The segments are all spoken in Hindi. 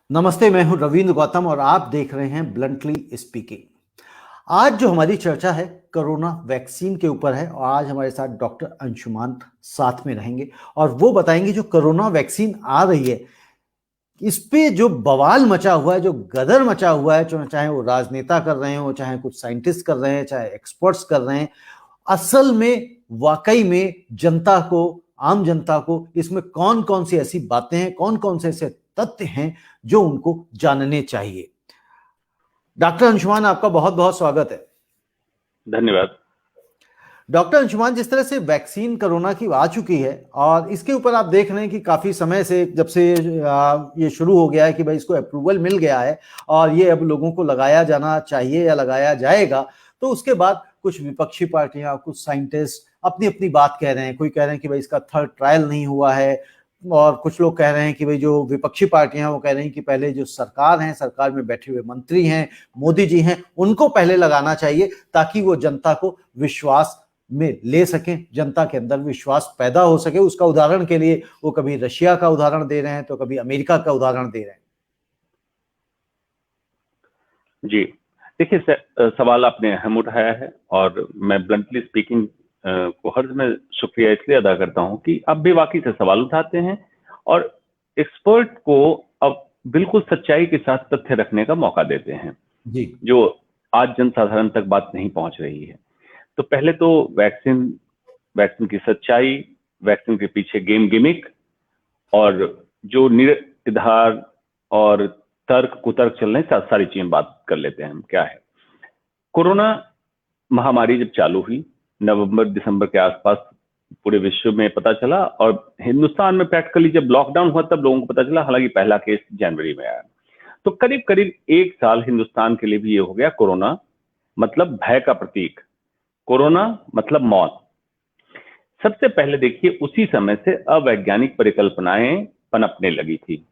नमस्ते, मैं हूं रविंद्र गौतम और आप देख रहे हैं ब्लंटली स्पीकिंग। आज जो हमारी चर्चा है कोरोना वैक्सीन के ऊपर है और आज हमारे साथ डॉक्टर अंशुमान साथ में रहेंगे और वो बताएंगे जो कोरोना वैक्सीन आ रही है इस पे जो बवाल मचा हुआ है, जो गदर मचा हुआ है, चाहे वो राजनेता कर रहे हो, चाहे कुछ साइंटिस्ट कर रहे हैं, चाहे एक्सपर्ट्स कर रहे हैं, असल में वाकई में जनता को, आम जनता को इसमें कौन कौन सी ऐसी बातें हैं, कौन कौन से ऐसे तथ्य हैं जो उनको जानने चाहिए। डॉक्टर अंशुमान, आपका बहुत बहुत स्वागत है। धन्यवाद। डॉक्टर अंशुमान, जिस तरह से वैक्सीन कोरोना की आ चुकी है और इसके ऊपर आप देख रहे हैं कि काफी समय से जब से ये शुरू हो गया है कि भाई इसको अप्रूवल मिल गया है और ये अब लोगों को लगाया जाना चाहिए या लगाया जाएगा, तो उसके बाद कुछ विपक्षी पार्टियां, कुछ साइंटिस्ट अपनी अपनी बात कह रहे हैं। कोई कह रहे हैं कि भाई इसका थर्ड ट्रायल नहीं हुआ है और कुछ लोग कह रहे हैं कि भाई जो विपक्षी पार्टियां वो कह रही हैं कि पहले जो सरकार है, सरकार में बैठे हुए मंत्री हैं, मोदी जी हैं, उनको पहले लगाना चाहिए ताकि वो जनता को विश्वास में ले सकें, जनता के अंदर विश्वास पैदा हो सके। उसका उदाहरण के लिए वो कभी रशिया का उदाहरण दे रहे हैं तो कभी अमेरिका का उदाहरण दे रहे हैं। जी, देखिए सवाल आपने अहम उठाया है और मैं ब्लंटली स्पीकिंग को हर समय शुक्रिया इसलिए अदा करता हूं कि आप भी वाकई से सवाल उठाते हैं और एक्सपर्ट को अब बिल्कुल सच्चाई के साथ तथ्य रखने का मौका देते हैं जी, जो आज जनसाधारण तक बात नहीं पहुंच रही है। तो पहले तो वैक्सीन वैक्सीन की सच्चाई, वैक्सीन के पीछे गेम गिमिक और जो निराधार और तर्क कुतर्क चल रहे हैं, सारी चीजें बात कर लेते हैं हम। क्या है, कोरोना महामारी जब चालू हुई नवंबर दिसंबर के आसपास पूरे विश्व में पता चला और हिंदुस्तान में प्रैक्टिकली जब लॉकडाउन हुआ तब लोगों को पता चला, हालांकि पहला केस जनवरी में आया। तो करीब करीब एक साल हिंदुस्तान के लिए भी ये हो गया। कोरोना मतलब भय का प्रतीक, कोरोना मतलब मौत। सबसे पहले देखिए, उसी समय से अवैज्ञानिक परिकल्पनाएं पनपने लगी थी।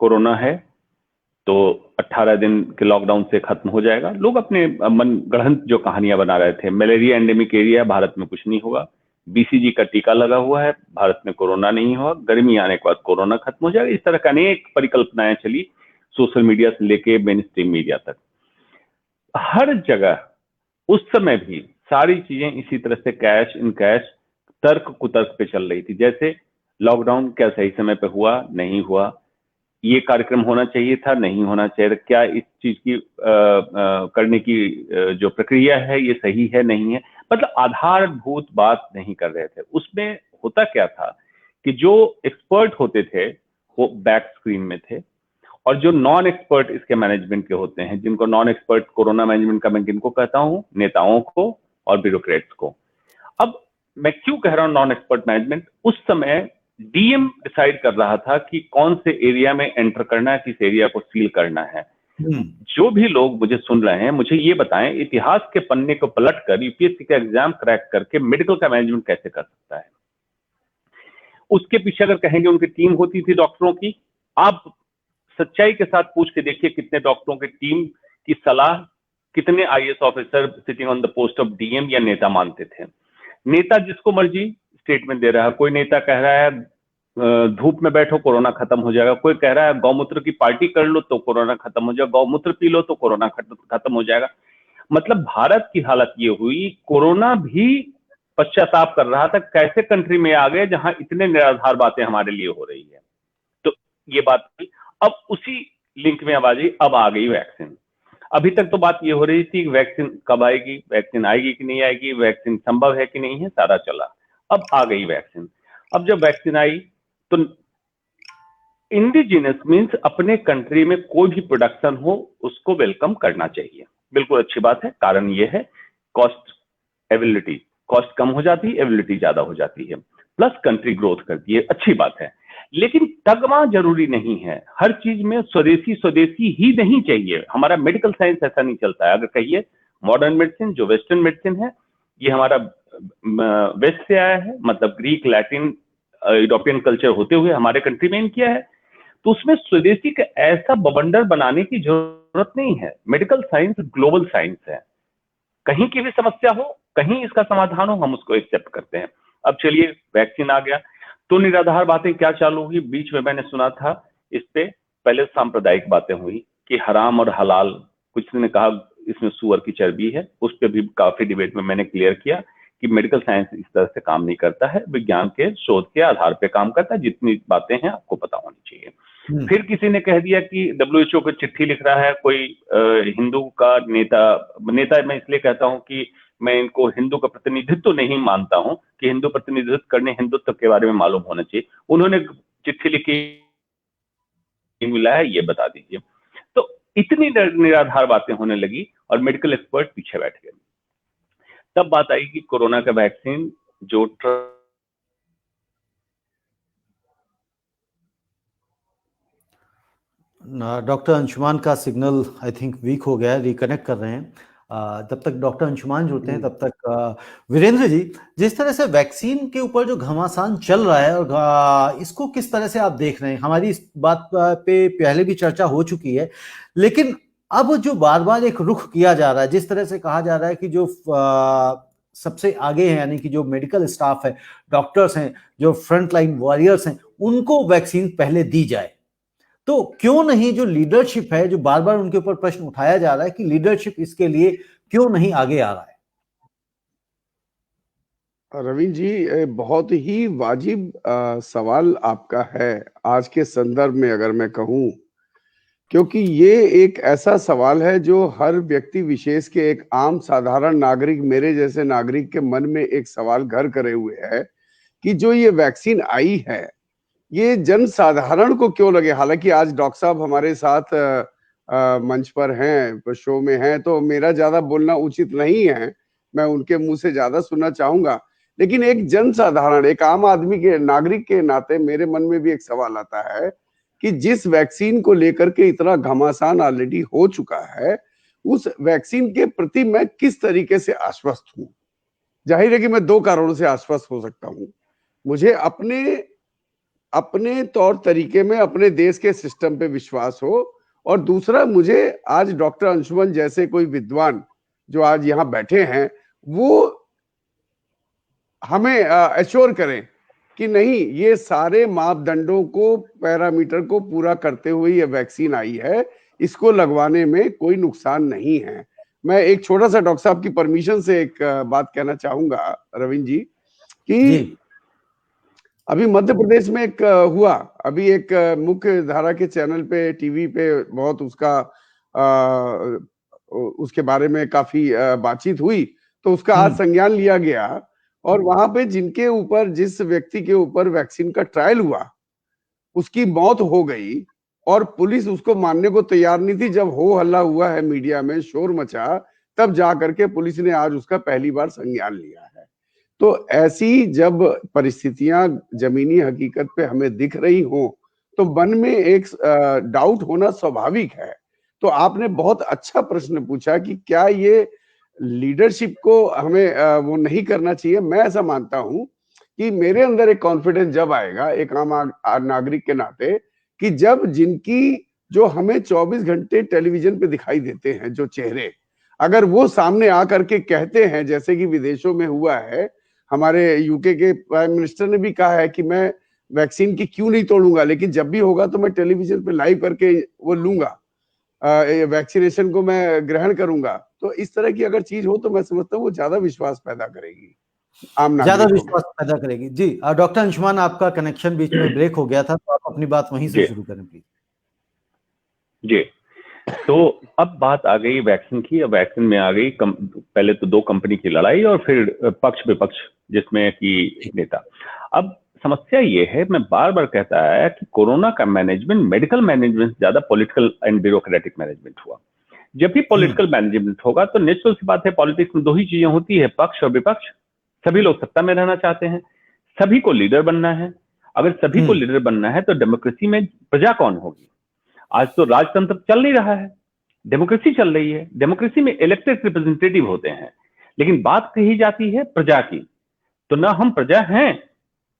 कोरोना है तो 18 दिन के लॉकडाउन से खत्म हो जाएगा। लोग अपने मन गढ़ंत जो कहानियां बना रहे थे, मलेरिया एंडेमिक एरिया, भारत में कुछ नहीं होगा, बीसीजी का टीका लगा हुआ है, भारत में कोरोना नहीं होगा, गर्मी आने के बाद कोरोना खत्म हो जाएगा। इस तरह का अनेक परिकल्पनाएं चली, सोशल मीडिया से लेके मेन स्ट्रीम मीडिया तक। हर जगह उस समय भी सारी चीजें इसी तरह से कैश इन कैश, तर्क कुतर्क पे चल रही थी। जैसे लॉकडाउन क्या सही समय पे हुआ, नहीं हुआ, ये कार्यक्रम होना चाहिए था, नहीं होना चाहिए, क्या इस चीज की करने की जो प्रक्रिया है ये सही है, नहीं है, मतलब आधारभूत बात नहीं कर रहे थे। उसमें होता क्या था कि जो एक्सपर्ट होते थे वो बैक स्क्रीन में थे और जो नॉन एक्सपर्ट इसके मैनेजमेंट के होते हैं, जिनको नॉन एक्सपर्ट कोरोना मैनेजमेंट का मैं किनको कहता हूं, नेताओं को और ब्यूरोक्रेट्स को। अब मैं क्यों कह रहा हूं नॉन एक्सपर्ट मैनेजमेंट, उस समय डीएम डिसाइड कर रहा था कि कौन से एरिया में एंटर करना है, किस एरिया को सील करना है। जो भी लोग मुझे सुन रहे हैं, मुझे ये बताएं, इतिहास के पन्ने को पलट कर यूपीएससी का एग्जाम क्रैक करके मेडिकल का मैनेजमेंट कैसे कर सकता है? उसके पीछे अगर कहेंगे उनकी टीम होती थी डॉक्टरों की। आप सच्चाई के साथ पूछ के देखिए कितने डॉक्टरों की टीम की सलाह कितने IAS officer sitting on the post of DM या नेता मानते थे। नेता जिसको मर्जी स्टेटमेंट दे रहा है। कोई नेता कह रहा है धूप में बैठो कोरोना खत्म हो जाएगा, कोई कह रहा है गौमूत्र की पार्टी कर लो तो कोरोना खत्म हो जाएगा, गौमूत्र पी लो तो कोरोना खत्म हो जाएगा। मतलब भारत की हालत ये हुई, कोरोना भी पश्चाताप कर रहा था, कैसे कंट्री में आ गए जहां इतने निराधार बातें हमारे लिए हो रही है। तो ये बात थी। अब उसी लिंक में अब आ गई वैक्सीन। अभी तक तो बात ये हो रही थी वैक्सीन कब आएगी, वैक्सीन आएगी कि नहीं आएगी, वैक्सीन संभव है कि नहीं है, सारा चला। अब आ गई वैक्सीन। अब जब वैक्सीन आई तो इंडिजिनस मीन्स अपने कंट्री में कोई भी प्रोडक्शन हो उसको वेलकम करना चाहिए। बिल्कुल अच्छी बात है। कारण ये है कॉस्ट एबिलिटी, कॉस्ट कम हो जाती है, एबिलिटी ज्यादा हो जाती है, प्लस कंट्री ग्रोथ करती है, अच्छी बात है। लेकिन तगमा जरूरी नहीं है। हर चीज में स्वदेशी स्वदेशी ही नहीं चाहिए। हमारा मेडिकल साइंस ऐसा नहीं चलता है। अगर कहिए मॉडर्न मेडिसिन जो वेस्टर्न मेडिसिन है, ये हमारा वेस्ट से आया है, मतलब ग्रीक लैटिन यूरोपियन कल्चर होते हुए हमारे कंट्री में इन किया है। तो उसमें स्वदेशी का ऐसा बवंडर बनाने की जरूरत नहीं है। मेडिकल साइंस ग्लोबल साइंस है। कहीं की भी समस्या हो, कहीं इसका समाधान हो, हम उसको एक्सेप्ट करते हैं। अब चलिए वैक्सीन आ गया तो निराधार बातें क्या चालू हुई। बीच में मैंने सुना था इस पे पहले सांप्रदायिक बातें हुई कि हराम और हलाल, कुछ ने कहा इसमें सुअर की चर्बी है, उस पर भी काफी डिबेट में मैंने क्लियर किया कि मेडिकल साइंस इस तरह से काम नहीं करता है, विज्ञान के शोध के आधार पर काम करता है, जितनी बातें हैं आपको पता होनी चाहिए। फिर किसी ने कह दिया कि डब्ल्यूएचओ को चिट्ठी लिख रहा है कोई हिंदू का नेता मैं इसलिए कहता हूं कि मैं इनको हिंदू का प्रतिनिधित्व तो नहीं मानता हूं कि हिंदू प्रतिनिधित्व करने हिंदुत्व के बारे में मालूम होना चाहिए। उन्होंने चिट्ठी लिखी, मिला है ये बता दीजिए। तो इतनी निराधार बातें होने लगी और मेडिकल एक्सपर्ट पीछे बैठ गए। तब बात आई कि कोरोना का वैक्सीन जो डॉक्टर अंशुमान का सिग्नल आई थिंक वीक हो गया है, रिकनेक्ट कर रहे हैं। तब तक डॉक्टर अंशुमान जुड़ते हैं, तब तक वीरेंद्र जी, जिस तरह से वैक्सीन के ऊपर जो घमासान चल रहा है और इसको किस तरह से आप देख रहे हैं? हमारी इस बात पे पहले भी चर्चा हो चुकी है, लेकिन अब जो बार बार एक रुख किया जा रहा है, जिस तरह से कहा जा रहा है कि जो सबसे आगे हैं, यानी कि जो मेडिकल स्टाफ है, डॉक्टर्स हैं, जो फ्रंट लाइन वॉरियर्स हैं, उनको वैक्सीन पहले दी जाए, तो क्यों नहीं जो लीडरशिप है, जो बार बार उनके ऊपर प्रश्न उठाया जा रहा है कि लीडरशिप इसके लिए क्यों नहीं आगे आ रहा है? रवीन जी, बहुत ही वाजिब सवाल आपका है आज के संदर्भ में, अगर मैं कहूं, क्योंकि ये एक ऐसा सवाल है जो हर व्यक्ति विशेष के, एक आम साधारण नागरिक, मेरे जैसे नागरिक के मन में एक सवाल घर करे हुए है कि जो ये वैक्सीन आई है ये जन साधारण को क्यों लगे। हालांकि आज डॉक्टर साहब हमारे साथ मंच पर हैं, शो में हैं, तो मेरा ज्यादा बोलना उचित नहीं है, मैं उनके मुंह से ज्यादा सुनना चाहूंगा, लेकिन एक जन साधारण, एक आम आदमी के, नागरिक के नाते मेरे मन में भी एक सवाल आता है कि जिस वैक्सीन को लेकर के इतना घमासान ऑलरेडी हो चुका है, उस वैक्सीन के प्रति मैं किस तरीके से आश्वस्त हूं। जाहिर है कि मैं दो कारणों से आश्वस्त हो सकता हूं। मुझे अपने तौर तरीके में अपने देश के सिस्टम पे विश्वास हो, और दूसरा मुझे आज डॉक्टर अंशुमन जैसे कोई विद्वान जो आज यहाँ बैठे हैं वो हमें एश्योर करें कि नहीं, ये सारे मापदंडों को, पैरामीटर को पूरा करते हुए ये वैक्सीन आई है, इसको लगवाने में कोई नुकसान नहीं है। मैं एक छोटा सा डॉक्टर साहब की परमिशन से एक बात कहना चाहूंगा रविंद्र जी कि अभी मध्य प्रदेश में एक हुआ, अभी एक मुख्य धारा के चैनल पे, टीवी पे बहुत उसके बारे में काफी बातचीत हुई, तो उसका आज संज्ञान लिया गया, और वहां पे जिनके ऊपर, जिस व्यक्ति के ऊपर वैक्सीन का ट्रायल हुआ उसकी मौत हो गई, और पुलिस उसको मानने को तैयार नहीं थी। जब हो हल्ला हुआ है, मीडिया में शोर मचा, तब जा करके पुलिस ने आज उसका पहली बार संज्ञान लिया है। तो ऐसी जब परिस्थितियां जमीनी हकीकत पे हमें दिख रही हो तो मन में एक डाउट होना स्वाभाविक है। तो आपने बहुत अच्छा प्रश्न पूछा कि क्या ये लीडरशिप को हमें वो नहीं करना चाहिए। मैं ऐसा मानता हूं कि मेरे अंदर एक कॉन्फिडेंस जब आएगा एक आम नागरिक के नाते, कि जब जिनकी, जो हमें 24 घंटे टेलीविजन पे दिखाई देते हैं जो चेहरे, अगर वो सामने आकर के कहते हैं, जैसे कि विदेशों में हुआ है, हमारे यूके के प्राइम मिनिस्टर ने भी कहा है कि मैं वैक्सीन की क्यों नहीं तोड़ूंगा, लेकिन जब भी होगा तो मैं टेलीविजन पे लाइव करके वो लूंगा, वैक्सीनेशन को मैं ग्रहण करूंगा। तो इस तरह की अगर चीज हो तो मैं समझता हूँ वो ज्यादा विश्वास पैदा करेगी, ज्यादा विश्वास पैदा करेगी। जी डॉक्टर अंशुमान, आपका कनेक्शन बीच में ब्रेक हो गया था, तो आप अपनी बात वहीं से शुरू करें प्लीज। जी, तो अब बात आ गई वैक्सीन की। अब वैक्सीन में आ गई पहले तो दो कंपनी की लड़ाई और फिर पक्ष विपक्ष, जिसमें कि नेता। अब समस्या ये है, मैं बार बार कहता है कि कोरोना का मैनेजमेंट मेडिकल मैनेजमेंट ज्यादा पॉलिटिकल एंड ब्यूरोक्रेटिक मैनेजमेंट हुआ। जब भी पॉलिटिकल मैनेजमेंट होगा तो नेचुरल सी बात है, पॉलिटिक्स में दो ही चीजें होती है, पक्ष और विपक्ष। सभी लोग सत्ता में रहना चाहते हैं, सभी को लीडर बनना है। अगर सभी को लीडर बनना है तो डेमोक्रेसी में प्रजा कौन होगी? आज तो राजतंत्र चल नहीं रहा है, डेमोक्रेसी चल रही है। डेमोक्रेसी में इलेक्टेड रिप्रेजेंटेटिव होते हैं, लेकिन बात कही जाती है प्रजा की। तो ना हम प्रजा हैं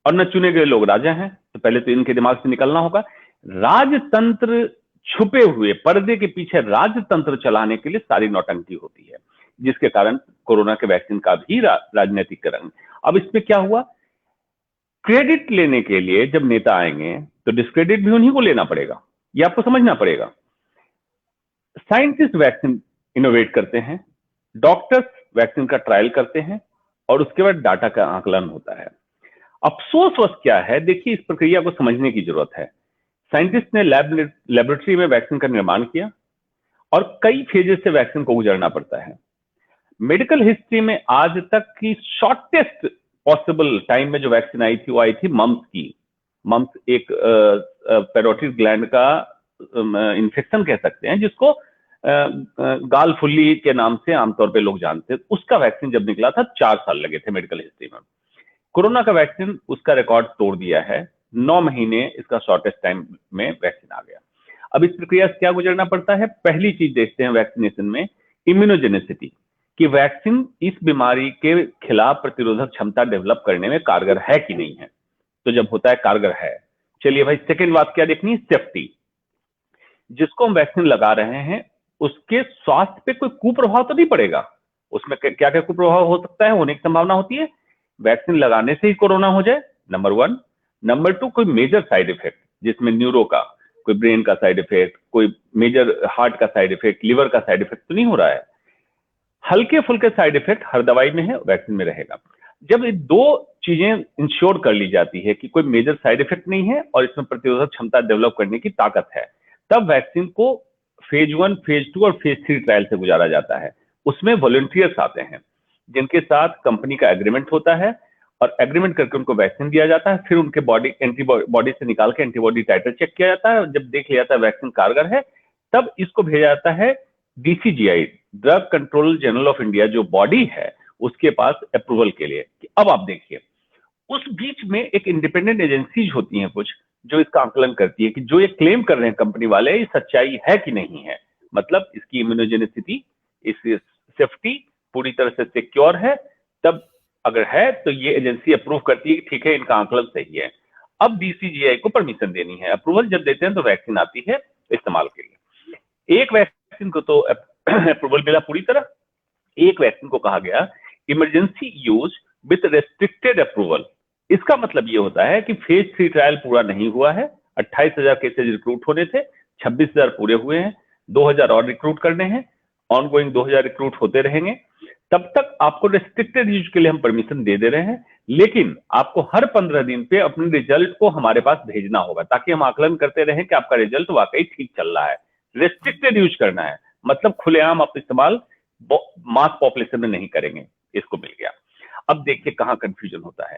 और न चुने गए लोग राजा हैं। तो पहले तो इनके दिमाग से निकलना होगा। राजतंत्र, छुपे हुए पर्दे के पीछे राजतंत्र चलाने के लिए सारी नौटंकी होती है, जिसके कारण कोरोना के वैक्सीन का भी राजनीतिकरण। अब इसमें क्या हुआ, क्रेडिट लेने के लिए जब नेता आएंगे तो डिस्क्रेडिट भी उन्हीं को लेना पड़ेगा। ये आपको समझना पड़ेगा। साइंटिस्ट वैक्सीन इनोवेट करते हैं, डॉक्टर्स वैक्सीन का ट्रायल करते हैं और उसके बाद डाटा का आकलन होता है। अफसोस वश क्या है, देखिए इस प्रक्रिया को समझने की जरूरत है। साइंटिस्ट ने लेबोरेटरी में वैक्सीन का निर्माण किया और कई फेजेस से वैक्सीन को गुजरना पड़ता है। मेडिकल हिस्ट्री में आज तक की शॉर्टेस्ट पॉसिबल टाइम में जो वैक्सीन आई थी वो आई थी मम्स की। मम्स एक पैरोटिड ग्लैंड का इन्फेक्शन कह सकते हैं, जिसको गाल फुल्ली के नाम से आमतौर पे लोग जानते हैं। उसका वैक्सीन जब निकला था 4 साल लगे थे मेडिकल हिस्ट्री में। कोरोना का वैक्सीन उसका रिकॉर्ड तोड़ दिया है, 9 महीने इसका शॉर्टेस्ट टाइम में वैक्सीन आ गया। अब इस प्रक्रिया से क्या गुजरना पड़ता है, पहली चीज देखते हैं वैक्सीनेशन में इम्यूनोजेनिसिटी, कि वैक्सीन इस बीमारी के खिलाफ प्रतिरोधक क्षमता डेवलप करने में कारगर है कि नहीं है। तो जब होता है कारगर है, चलिए भाई सेकेंड बात क्या देखनी है, सेफ्टी। जिसको हम वैक्सीन लगा रहे हैं उसके स्वास्थ्य पे कोई कुप्रभाव तो नहीं पड़ेगा। उसमें क्या क्या कुप्रभाव हो सकता है, होने की संभावना होती है। वैक्सीन लगाने से ही कोरोना हो जाए, नंबर 1। नंबर 2, कोई मेजर साइड इफेक्ट, जिसमें न्यूरो का, कोई ब्रेन का साइड इफेक्ट, कोई मेजर हार्ट का साइड इफेक्ट, लिवर का साइड इफेक्ट तो नहीं हो रहा है। हल्के फुल्के साइड इफेक्ट हर दवाई में है, वैक्सीन में रहेगा। जब ये 2 चीजें इंश्योर कर ली जाती है कि कोई मेजर साइड इफेक्ट नहीं है और इसमें प्रतिरोधक क्षमता डेवलप करने की ताकत है, तब वैक्सीन को फेज 1, फेज 2 और फेज 3 ट्रायल से गुजारा जाता है। उसमें वॉलंटियर्स आते हैं जिनके साथ कंपनी का एग्रीमेंट होता है और एग्रीमेंट करके उनको वैक्सीन दिया जाता है। फिर उनके बॉडी एंटीबॉडी से निकाल के एंटीबॉडी टाइटर चेक किया जाता है। जब देख लिया जाता है वैक्सीन कारगर है, तब इसको भेजा जाता है DCGI, drug control general of India, जो बॉडी है उसके पास अप्रूवल के लिए। अब आप देखिए उस बीच में एक इंडिपेंडेंट एजेंसीज होती हैं कुछ, जो इसका आकलन करती है कि जो ये क्लेम कर रहे हैं कंपनी वाले, ये सच्चाई है कि नहीं है। मतलब इसकी इम्यूनोजेनिसिटी, इसकी सेफ्टी पूरी तरह से सिक्योर है। तब अगर है तो ये एजेंसी अप्रूव करती है कि ठीक है, इनका आकलन सही है। अब DCGI को परमिशन देनी है। अप्रूवल जब देते हैं तो वैक्सीन आती है इस्तेमाल के लिए। एक वैक्सीन को तो अप्रूवल मिला पूरी तरह, एक वैक्सीन को कहा गया emergency use with restricted approval. इसका मतलब ये होता है कि फेज 3 ट्रायल पूरा नहीं हुआ है। 28,000 केसेज रिक्रूट होने थे, 26,000 पूरे हुए हैं, 2,000 और रिक्रूट करने हैं, ऑनगोइंग 2,000 रिक्रूट होते रहेंगे। तब तक आपको रेस्ट्रिक्टेड यूज के लिए हम परमिशन दे रहे हैं, लेकिन आपको हर 15 दिन पे अपने रिजल्ट को हमारे पास भेजना होगा, ताकि हम आकलन करते रहें कि आपका रिजल्ट वाकई ठीक चल रहा है। रेस्ट्रिक्टेड यूज करना है, मतलब खुलेआम आप इस्तेमाल मास पॉपुलेशन में नहीं करेंगे। इसको मिल गया। अब देखिए कहां कंफ्यूजन होता है,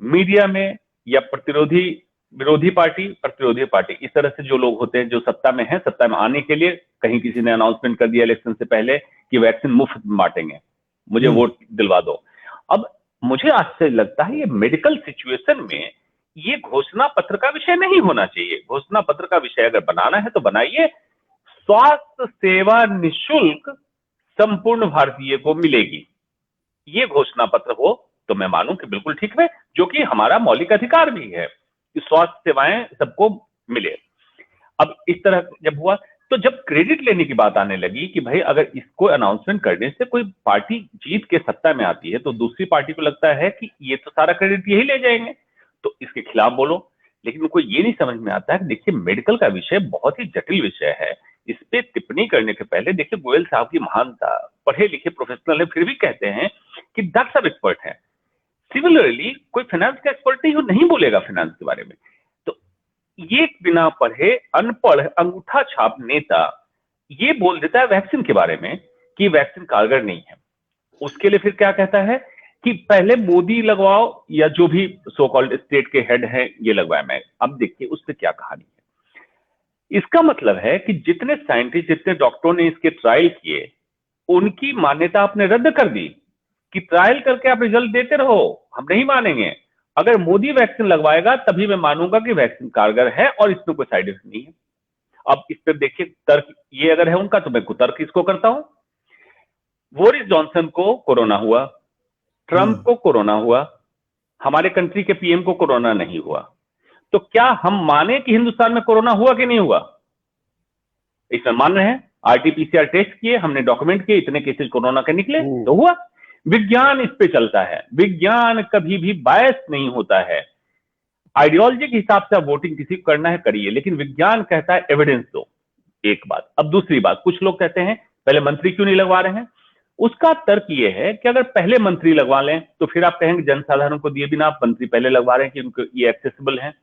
मीडिया में या विरोधी पार्टी, इस तरह से जो लोग होते हैं जो सत्ता में है, सत्ता में आने के लिए कहीं किसी ने अनाउंसमेंट कर दिया इलेक्शन से पहले कि वैक्सीन मुफ्त में बांटेंगे, मुझे वोट दिलवा दो। अब मुझे आश्चर्य लगता है, ये मेडिकल सिचुएशन में ये घोषणा पत्र का विषय नहीं होना चाहिए। घोषणा पत्र का विषय अगर बनाना है तो बनाइए, स्वास्थ्य सेवा निःशुल्क संपूर्ण भारतीय को मिलेगी, ये घोषणा पत्र हो तो मैं मानूं कि बिल्कुल ठीक है, जो कि हमारा मौलिक अधिकार भी है कि स्वास्थ्य सेवाएं सबको मिले। अब इस तरह जब हुआ तो जब क्रेडिट लेने की बात आने लगी कि भाई अगर इसको अनाउंसमेंट करने से कोई पार्टी जीत के सत्ता में आती है तो दूसरी पार्टी को लगता है कि ये तो सारा क्रेडिट यही ले जाएंगे, तो इसके खिलाफ बोलो। लेकिन उनको ये नहीं समझ में आता है कि देखिए मेडिकल का विषय बहुत ही जटिल विषय है। इस पे टिप्पणी करने के पहले देखिए गोयल साहब की महानता, पढ़े लिखे प्रोफेशनल है, फिर भी कहते हैं कि डॉक्टर साहब एक्सपर्ट है। सिमिलरली कोई फाइनेंस का एक्सपर्ट नहीं बोलेगा फाइनेंस के बारे में। तो ये बिना पढ़े अनपढ़ अंगूठा छाप नेता ये बोल देता है वैक्सीन के बारे में कि वैक्सीन कारगर नहीं है। उसके लिए फिर क्या कहता है कि पहले मोदी लगवाओ या जो भी सो कॉल्ड स्टेट के हेड हैं ये लगवाए। मैं अब देखिए उस पर क्या कहानी है। इसका मतलब है कि जितने साइंटिस्ट, जितने डॉक्टरों ने इसके ट्रायल किए, उनकी मान्यता आपने रद्द कर दी कि ट्रायल करके आप रिजल्ट देते रहो, हम नहीं मानेंगे। अगर मोदी वैक्सीन लगवाएगा तभी मैं मानूंगा कि वैक्सीन कारगर है और इसमें कोई साइड इफेक्ट नहीं है। अब इस पर देखिए तर्क ये अगर है उनका, तो मैं कुतर्क इसको करता हूं। बोरिस जॉनसन को कोरोना हुआ, ट्रंप को कोरोना हुआ, हमारे कंट्री के पीएम को कोरोना नहीं हुआ। तो क्या हम माने कि हिंदुस्तान में कोरोना हुआ कि नहीं हुआ? इसमें मान रहे हैं, RT-PCR टेस्ट किए, हमने डॉक्यूमेंट किए, इतने केसेस कोरोना के निकले तो हुआ। विज्ञान इस पे चलता है, विज्ञान कभी भी बायस नहीं होता है। आइडियोलॉजी के हिसाब से आप वोटिंग किसी को करना है करिए, लेकिन विज्ञान कहता है एविडेंस दो, एक बात। अब दूसरी बात, कुछ लोग कहते हैं पहले मंत्री क्यों नहीं लगवा रहे हैं। उसका तर्क यह है कि अगर पहले मंत्री लगवा लें तो फिर आप कहेंगे जनसाधारण को दिए बिना आप मंत्री पहले लगवा रहे हैं कि उनको ये एक्सेसिबल है,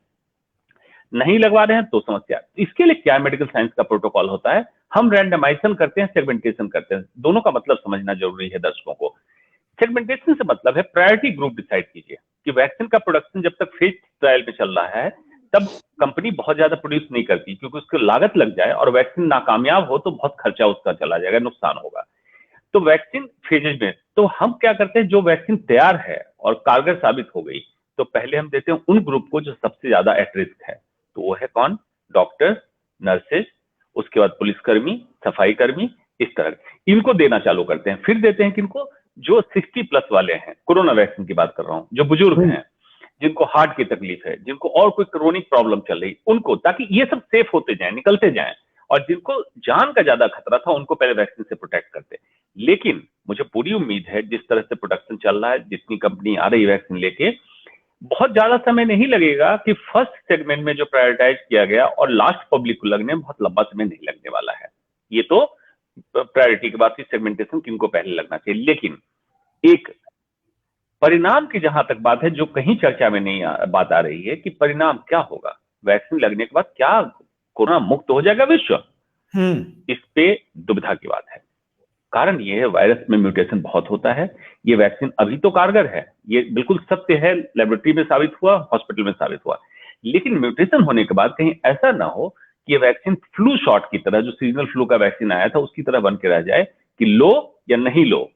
नहीं लगवा रहे हैं तो समस्या। इसके लिए क्या मेडिकल साइंस का प्रोटोकॉल होता है, हम रैंडमाइजेशन करते हैं, सेगमेंटेशन करते हैं। दोनों का मतलब समझना जरूरी है दर्शकों को। सेगमेंटेशन से मतलब है प्रायोरिटी ग्रुप डिसाइड कीजिए कि वैक्सीन का प्रोडक्शन जब तक फेज ट्रायल में चल रहा है तब कंपनी बहुत ज्यादा प्रोड्यूस नहीं करती, क्योंकि उसकी लागत लग जाए और वैक्सीन नाकामयाब हो तो बहुत खर्चा उसका चला जाएगा, नुकसान होगा। तो वैक्सीन फेजेज में तो हम क्या करते हैं, जो वैक्सीन तैयार है और कारगर साबित हो गई तो पहले हम देते हैं उन ग्रुप को जो सबसे ज्यादा एट रिस्क है। तो वो है कौन, डॉक्टर्स, नर्सेज, उसके बाद पुलिसकर्मी, सफाई कर्मी, इस तरह इनको देना चालू करते हैं। फिर देते हैं किनको, जो 60+ वाले हैं, कोरोना वैक्सीन की बात कर रहा हूं, जो बुजुर्ग हैं, जिनको हार्ट की तकलीफ है, जिनको और कोई क्रोनिक प्रॉब्लम चल रही, उनको, ताकि ये सब सेफ होते जाएं, निकलते जाएं। और जिनको जान का ज्यादा खतरा था उनको पहले वैक्सीन से प्रोटेक्ट करते। लेकिन मुझे पूरी उम्मीद है जिस तरह से प्रोडक्शन चल रहा है, जितनी कंपनी आ रही है वैक्सीन लेके, बहुत ज्यादा समय नहीं लगेगा कि फर्स्ट सेगमेंट में जो प्रायोरिटाइज किया गया और लास्ट पब्लिक को लगने में बहुत लंबा समय नहीं लगने वाला है। ये तो प्रायोरिटी के बाद की सेगमेंटेशन किनको पहले लगना चाहिए। लेकिन एक परिणाम की जहां तक बात है, जो कहीं चर्चा में नहीं बात आ रही है कि परिणाम क्या होगा, वैक्सीन लगने के बाद क्या कोरोना मुक्त हो जाएगा विश्व, इस पे दुविधा की बात है। कारण ये है, वायरस में म्यूटेशन बहुत होता है। ये वैक्सीन अभी तो कारगर है, ये बिल्कुल सत्य है, लेबोरेटरी में साबित हुआ, हॉस्पिटल में साबित हुआ। लेकिन म्यूटेशन होने के बाद कहीं ऐसा ना हो कि ये वैक्सीन फ्लू शॉट की तरह, जो सीजनल फ्लू का वैक्सीन आया था उसकी तरह बन के रह जाए कि लो या नहीं लो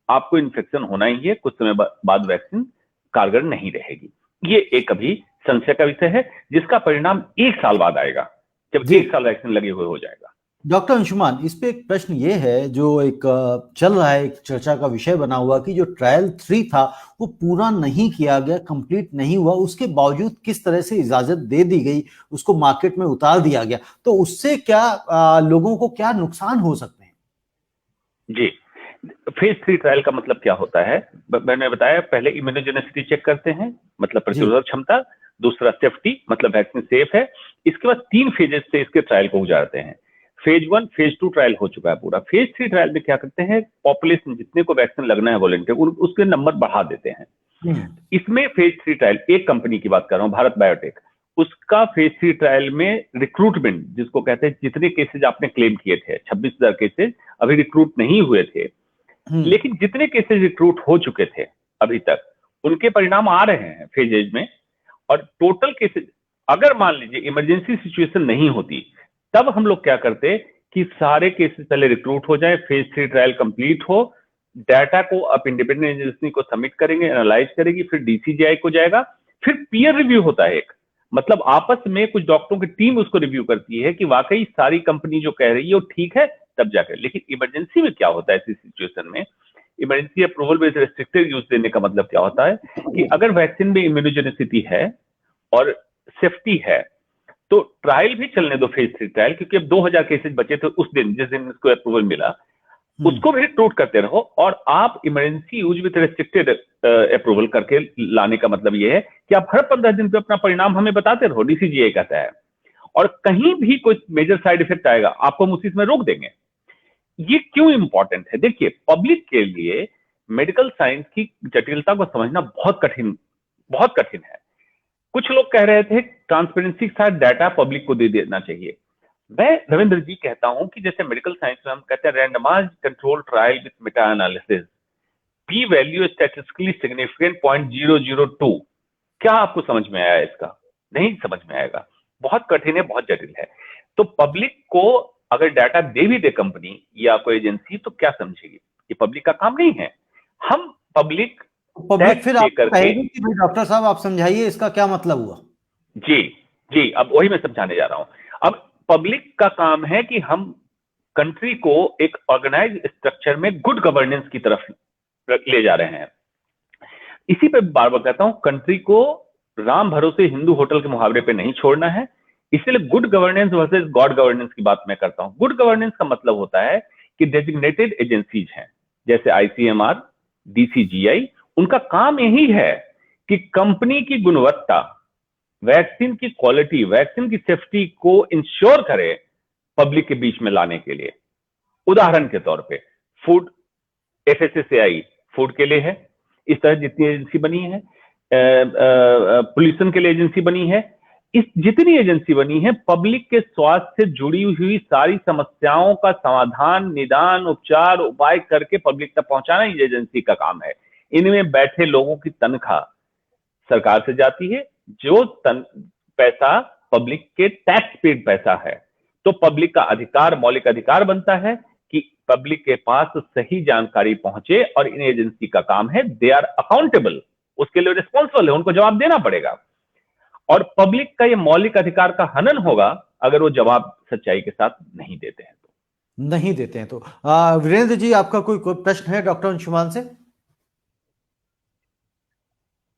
आपको इन्फेक्शन होना ही है, कुछ समय बाद वैक्सीन कारगर नहीं रहेगी। ये एक अभी संशय का विषय है, जिसका परिणाम 1 साल बाद आएगा, जब 1 साल वैक्सीन लगे हुए हो जाएगा। डॉक्टर अंशुमान, इस पे एक प्रश्न ये है जो एक चल रहा है, एक चर्चा का विषय बना हुआ कि जो ट्रायल 3 था वो पूरा नहीं किया गया, कंप्लीट नहीं हुआ, उसके बावजूद किस तरह से इजाजत दे दी गई, उसको मार्केट में उतार दिया गया, तो उससे क्या लोगों को क्या नुकसान हो सकते हैं? जी, फेज 3 ट्रायल का मतलब क्या होता है, मैंने बताया, पहले इम्यूनोजेनिसिटी चेक करते हैं, मतलब प्रतिरोधक क्षमता, दूसरा सेफ्टी, मतलब वैक्सीन सेफ है। इसके बाद 3 फेजेस से इसके ट्रायल को गुजारते हैं। फेज 1, फेज 2 ट्रायल हो चुका है पूरा। फेज 3 ट्रायल में क्या करते हैं, पॉपुलेशन जितने को वैक्सीन लगना है वॉलंटियर, उसके नंबर बढ़ा देते हैं। इसमें फेज 3 ट्रायल, एक कंपनी की बात कर रहा हूं, भारत बायोटेक, उसका फेज 3 ट्रायल में रिक्रूटमेंट, जिसको कहते हैं, जितने केसेज आपने क्लेम किए थे 26,000 केसेज अभी रिक्रूट नहीं हुए थे, लेकिन जितने केसेज रिक्रूट हो चुके थे अभी तक, उनके परिणाम आ रहे हैं फेजेज में। और टोटल केसेज, अगर मान लीजिए इमरजेंसी सिचुएशन नहीं होती, तब हम लोग क्या करते कि सारे केसेस पहले रिक्रूट हो जाए, फेज 3 ट्रायल कंप्लीट हो, डाटा को आप इंडिपेंडेंट एजेंसी को सबमिट करेंगे, एनालाइज करेगी, फिर डीसीजीआई को जाएगा, फिर पीयर रिव्यू होता है एक, मतलब आपस में कुछ डॉक्टरों की टीम उसको रिव्यू करती है कि वाकई सारी कंपनी जो कह रही है वो ठीक है, तब जाकर। लेकिन इमरजेंसी में क्या होता है, ऐसी सिचुएशन में emergency approval based restricted use देने का मतलब क्या होता है कि अगर वैक्सीन में इम्यूनोजेनिसिटी है और सेफ्टी है तो ट्रायल भी चलने दो, फेज 3 ट्रायल, क्योंकि अब 2000 केसेज बचे थे उस दिन, जिस दिन इसको अप्रूवल मिला, उसको भी रिक्रूट करते रहो, और आप emergency use with restricted approval करके लाने का मतलब यह है कि आप हर 15 दिन पे अपना परिणाम हमें बताते रहो, डीसीजीआई कहता है, और कहीं भी कोई मेजर साइड इफेक्ट आएगा आपको हम उसी में रोक देंगे। ये क्यों इंपॉर्टेंट है, देखिए, पब्लिक के लिए मेडिकल साइंस की जटिलता को समझना बहुत कठिन है। कुछ लोग कह रहे थे ट्रांसपेरेंसी के साथ डाटा पब्लिक को दे देना चाहिए। मैं रविंद्र जी कहता हूं कि जैसे मेडिकल साइंस में हम कहते हैं randomised control trial with meta analysis, P value statistically significant 0.002, क्या आपको समझ में आया? इसका नहीं समझ में आएगा, बहुत कठिन है, बहुत जटिल है। तो पब्लिक को अगर डाटा दे भी दे कंपनी या कोई एजेंसी, तो क्या समझेगी? ये पब्लिक का काम नहीं है। हम पब्लिक फिर आप कहेंगे कि भाई डॉक्टर साहब आप समझाइए इसका क्या मतलब हुआ। जी, अब वही मैं समझाने जा रहा हूं। अब पब्लिक का काम है कि हम कंट्री को एक ऑर्गेनाइज स्ट्रक्चर में गुड गवर्नेंस की तरफ ले जा रहे हैं। इसी पे बार बार कहता हूं, कंट्री को राम भरोसे हिंदू होटल के मुहावरे पे नहीं छोड़ना है। इसलिए good governance versus God governance की बात मैं करता हूं। गुड गवर्नेंस का मतलब होता है कि डेजिग्नेटेड एजेंसीज हैं, जैसे आईसीएमआर, डीसीजीआई, उनका काम यही है कि कंपनी की गुणवत्ता वैक्सीन की क्वालिटी, वैक्सीन की सेफ्टी को इंश्योर करे पब्लिक के बीच में लाने के लिए। उदाहरण के तौर पे फूड, FSSAI फूड के लिए है, इस तरह जितनी एजेंसी बनी है, पोल्यूशन के लिए एजेंसी बनी है, इस जितनी एजेंसी बनी है, पब्लिक के स्वास्थ्य से जुड़ी हुई सारी समस्याओं का समाधान, निदान, उपचार, उपाय करके पब्लिक तक पहुंचाना ही एजेंसी का काम है। इनमें बैठे लोगों की तनख्वाह सरकार से जाती है, जो पैसा पब्लिक के टैक्स पेड पैसा है। तो पब्लिक का अधिकार, मौलिक अधिकार बनता है कि पब्लिक के पास सही जानकारी पहुंचे, और इन एजेंसी का काम है, दे आर अकाउंटेबल, उसके लिए रिस्पॉन्सिबल है, उनको जवाब देना पड़ेगा। और पब्लिक का ये मौलिक अधिकार का हनन होगा अगर वो जवाब सच्चाई के साथ नहीं देते हैं तो। नहीं देते हैं तो वीरेंद्र जी, आपका कोई प्रश्न है डॉक्टर अंशुमान से?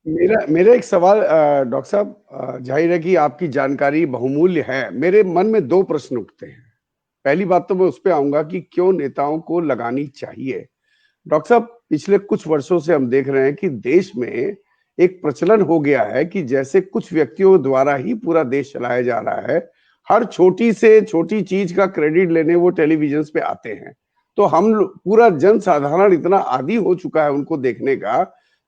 मेरा एक सवाल डॉक्टर साहब, जाहिर है कि आपकी जानकारी बहुमूल्य है। मेरे मन में दो प्रश्न उठते हैं। पहली बात तो मैं उस पर आऊंगा कि क्यों नेताओं को लगानी चाहिए। डॉक्टर साहब, पिछले कुछ वर्षों से हम देख रहे हैं कि देश में एक प्रचलन हो गया है कि जैसे कुछ व्यक्तियों द्वारा ही पूरा देश चलाया जा रहा है। हर छोटी से छोटी चीज का क्रेडिट लेने वो टेलीविजन पे आते हैं। तो हम पूरा जन साधारण इतना आदी हो चुका है उनको देखने का,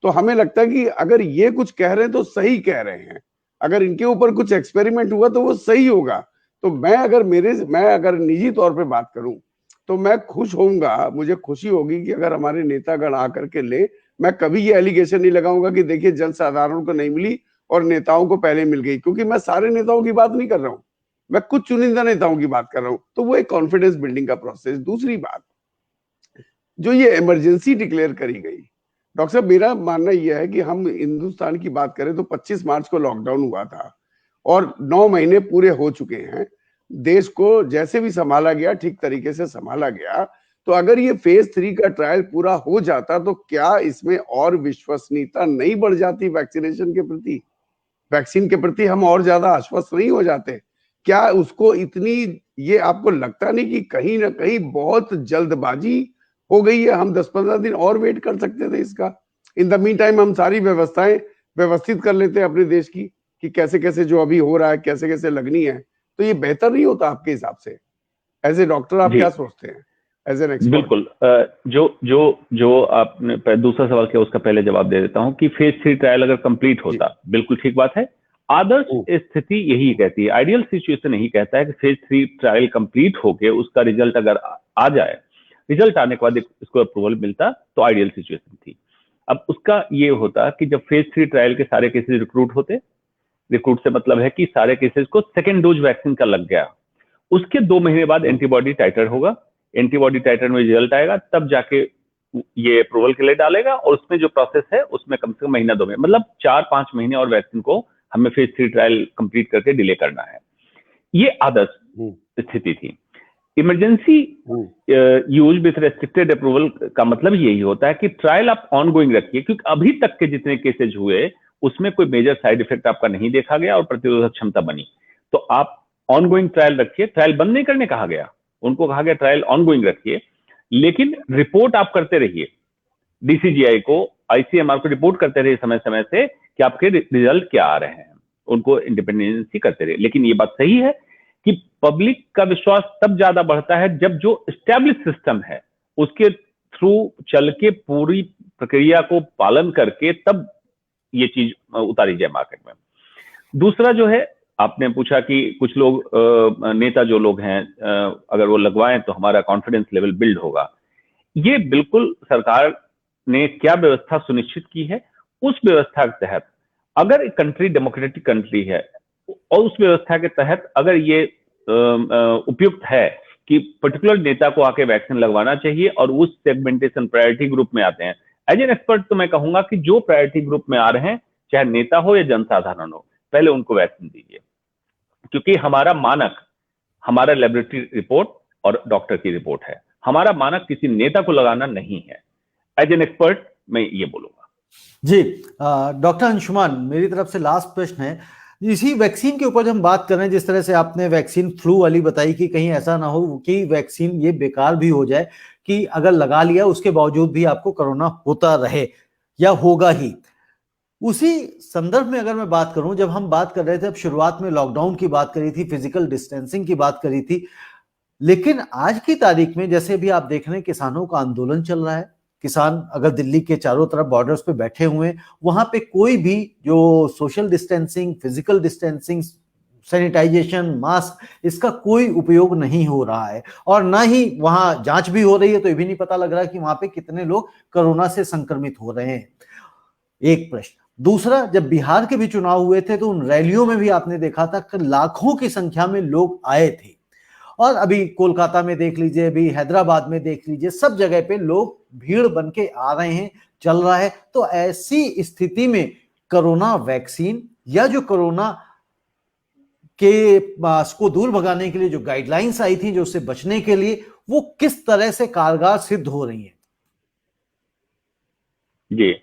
तो हमें लगता है कि अगर ये कुछ कह रहे हैं तो सही कह रहे हैं, अगर इनके ऊपर कुछ एक्सपेरिमेंट हुआ तो वो सही होगा। तो मैं अगर निजी तौर पे बात करूं तो मैं खुश होऊंगा, मुझे खुशी होगी कि अगर हमारे नेतागण आकर के ले, मैं कभी ये एलिगेशन नहीं लगाऊंगा कि देखिए जन साधारण को नहीं मिली और नेताओं को पहले मिल गई, क्योंकि मैं सारे नेताओं की बात नहीं कर रहा हूं, मैं कुछ चुनिंदा नेताओं की बात कर रहा हूं। तो वो एक कॉन्फिडेंस बिल्डिंग का प्रोसेस। दूसरी बात, जो ये इमरजेंसी डिक्लेयर करी गई, डॉक्टर साहब मेरा मानना यह है कि हम हिंदुस्तान की बात करें तो 25 मार्च को लॉकडाउन हुआ था और 9 महीने पूरे हो चुके हैं। देश को जैसे भी संभाला गया ठीक तरीके से संभाला गया। तो अगर ये फेज 3 का ट्रायल पूरा हो जाता तो क्या इसमें और विश्वसनीयता नहीं बढ़ जाती वैक्सीनेशन के प्रति, वैक्सीन के प्रति हम और ज्यादा आश्वस्त नहीं हो जाते? क्या उसको इतनी, ये आपको लगता नहीं कि कहीं ना कहीं बहुत जल्दबाजी हो गई है? हम 10-15 दिन और वेट कर सकते थे इसका। इन द मीन टाइम हम सारी व्यवस्थाएं व्यवस्थित कर लेते हैं अपने देश की कि कैसे कैसे जो अभी हो रहा है कैसे कैसे लगनी है। तो ये बेहतर नहीं होता आपके हिसाब से? एज ए डॉक्टर आप क्या सोचते हैं, एज एन एक्सपर्ट? बिल्कुल। जो आपने दूसरा सवाल किया उसका पहले जवाब दे देता हूं कि फेज 3 ट्रायल अगर कंप्लीट होता, बिल्कुल ठीक बात है। आदर्श स्थिति यही कहती है, आइडियल सिचुएशन यही कहता है कि फेज 3 ट्रायल कंप्लीट होके उसका रिजल्ट अगर आ जाए, रिजल्ट आने के बाद इसको अप्रूवल मिलता तो आइडियल सिचुएशन थी। अब उसका ये होता कि जब फेज 3 ट्रायल के सारे केसेस रिक्रूट होते, रिक्रूट से मतलब है कि सारे केसेस को सेकेंड डोज वैक्सीन का लग गया, उसके 2 महीने बाद एंटीबॉडी टाइटर होगा, एंटीबॉडी टाइटर में रिजल्ट आएगा, तब जाके ये अप्रूवल के लिए डालेगा। और उसमें जो प्रोसेस है उसमें कम से कम महीना 2 महीने, मतलब 4-5 महीने और वैक्सीन को हमें फेज 3 ट्रायल कंप्लीट करके डिले करना है। ये आदर्श स्थिति थी। Emergency use with restricted approval का मतलब यही होता है कि ट्रायल आप ऑनगोइंग रखिए, क्योंकि अभी तक के जितने केसेज हुए उसमें कोई मेजर साइड इफेक्ट आपका नहीं देखा गया और प्रतिरोधक क्षमता बनी। तो आप ऑनगोइंग ट्रायल रखिए, ट्रायल बंद नहीं करने कहा गया, उनको कहा गया ट्रायल ऑनगोइंग रखिए, लेकिन रिपोर्ट आप करते रहिए, DCGI को, ICMR को रिपोर्ट करते रहिए समय समय से कि आपके रिजल्ट क्या आ रहे हैं, उनको इंडिपेंडेंसी करते रहिए। लेकिन ये बात सही है कि पब्लिक का विश्वास तब ज्यादा बढ़ता है जब जो एस्टैब्लिश सिस्टम है उसके थ्रू चल के पूरी प्रक्रिया को पालन करके तब ये चीज उतारी जाए मार्केट में। दूसरा जो है, आपने पूछा कि कुछ लोग नेता जो लोग हैं अगर वो लगवाएं तो हमारा कॉन्फिडेंस लेवल बिल्ड होगा। ये बिल्कुल सरकार ने क्या व्यवस्था सुनिश्चित की है, उस व्यवस्था के तहत अगर कंट्री डेमोक्रेटिक कंट्री है और उस व्यवस्था के तहत अगर ये उपयुक्त है कि पर्टिकुलर नेता को आके वैक्सीन लगवाना चाहिए और उस सेगमेंटेशन प्रायोरिटी ग्रुप में आते हैं, एज एन एक्सपर्ट तो मैं कहूंगा कि जो प्रायोरिटी ग्रुप में आ रहे हैं, चाहे नेता हो या जनसाधारण हो, पहले उनको वैक्सीन दीजिए। क्योंकि हमारा मानक, हमारा लेबोरेटरी रिपोर्ट और डॉक्टर की रिपोर्ट है, हमारा मानक किसी नेता को लगाना नहीं है। एज एन एक्सपर्ट मैं ये बोलूंगा। जी डॉक्टर अंशुमान, मेरी तरफ से लास्ट प्रश्न है, इसी वैक्सीन के ऊपर जब हम बात कर रहे हैं, जिस तरह से आपने वैक्सीन फ्लू वाली बताई कि कहीं ऐसा ना हो कि वैक्सीन ये बेकार भी हो जाए, कि अगर लगा लिया उसके बावजूद भी आपको कोरोना होता रहे या होगा ही। उसी संदर्भ में अगर मैं बात करूं, जब हम बात कर रहे थे, अब शुरुआत में लॉकडाउन की बात करी थी, फिजिकल डिस्टेंसिंग की बात करी थी, लेकिन आज की तारीख में जैसे भी आप देख रहे हैं किसानों का आंदोलन चल रहा है। किसान अगर दिल्ली के चारों तरफ बॉर्डर्स पे बैठे हुए हैं, वहां पे कोई भी जो social distancing, physical distancing, sanitisation, mask, इसका कोई उपयोग नहीं हो रहा है, और ना ही वहां जांच भी हो रही है, तो ये भी नहीं पता लग रहा कि वहां पे कितने लोग कोरोना से संक्रमित हो रहे हैं। एक प्रश्न। दूसरा, जब बिहार के भी चुनाव हुए थे तो उन रैलियों में भी आपने देखा था कि लाखों की संख्या में लोग आए थे, और अभी कोलकाता में देख लीजिए, अभी हैदराबाद में देख लीजिए, सब जगह पे लोग भीड़ बन के आ रहे हैं, चल रहा है। तो ऐसी स्थिति में कोरोना वैक्सीन या जो कोरोना के को दूर भगाने के लिए जो गाइडलाइंस आई थी, जो उससे बचने के लिए, वो किस तरह से कारगर सिद्ध हो रही है? जी,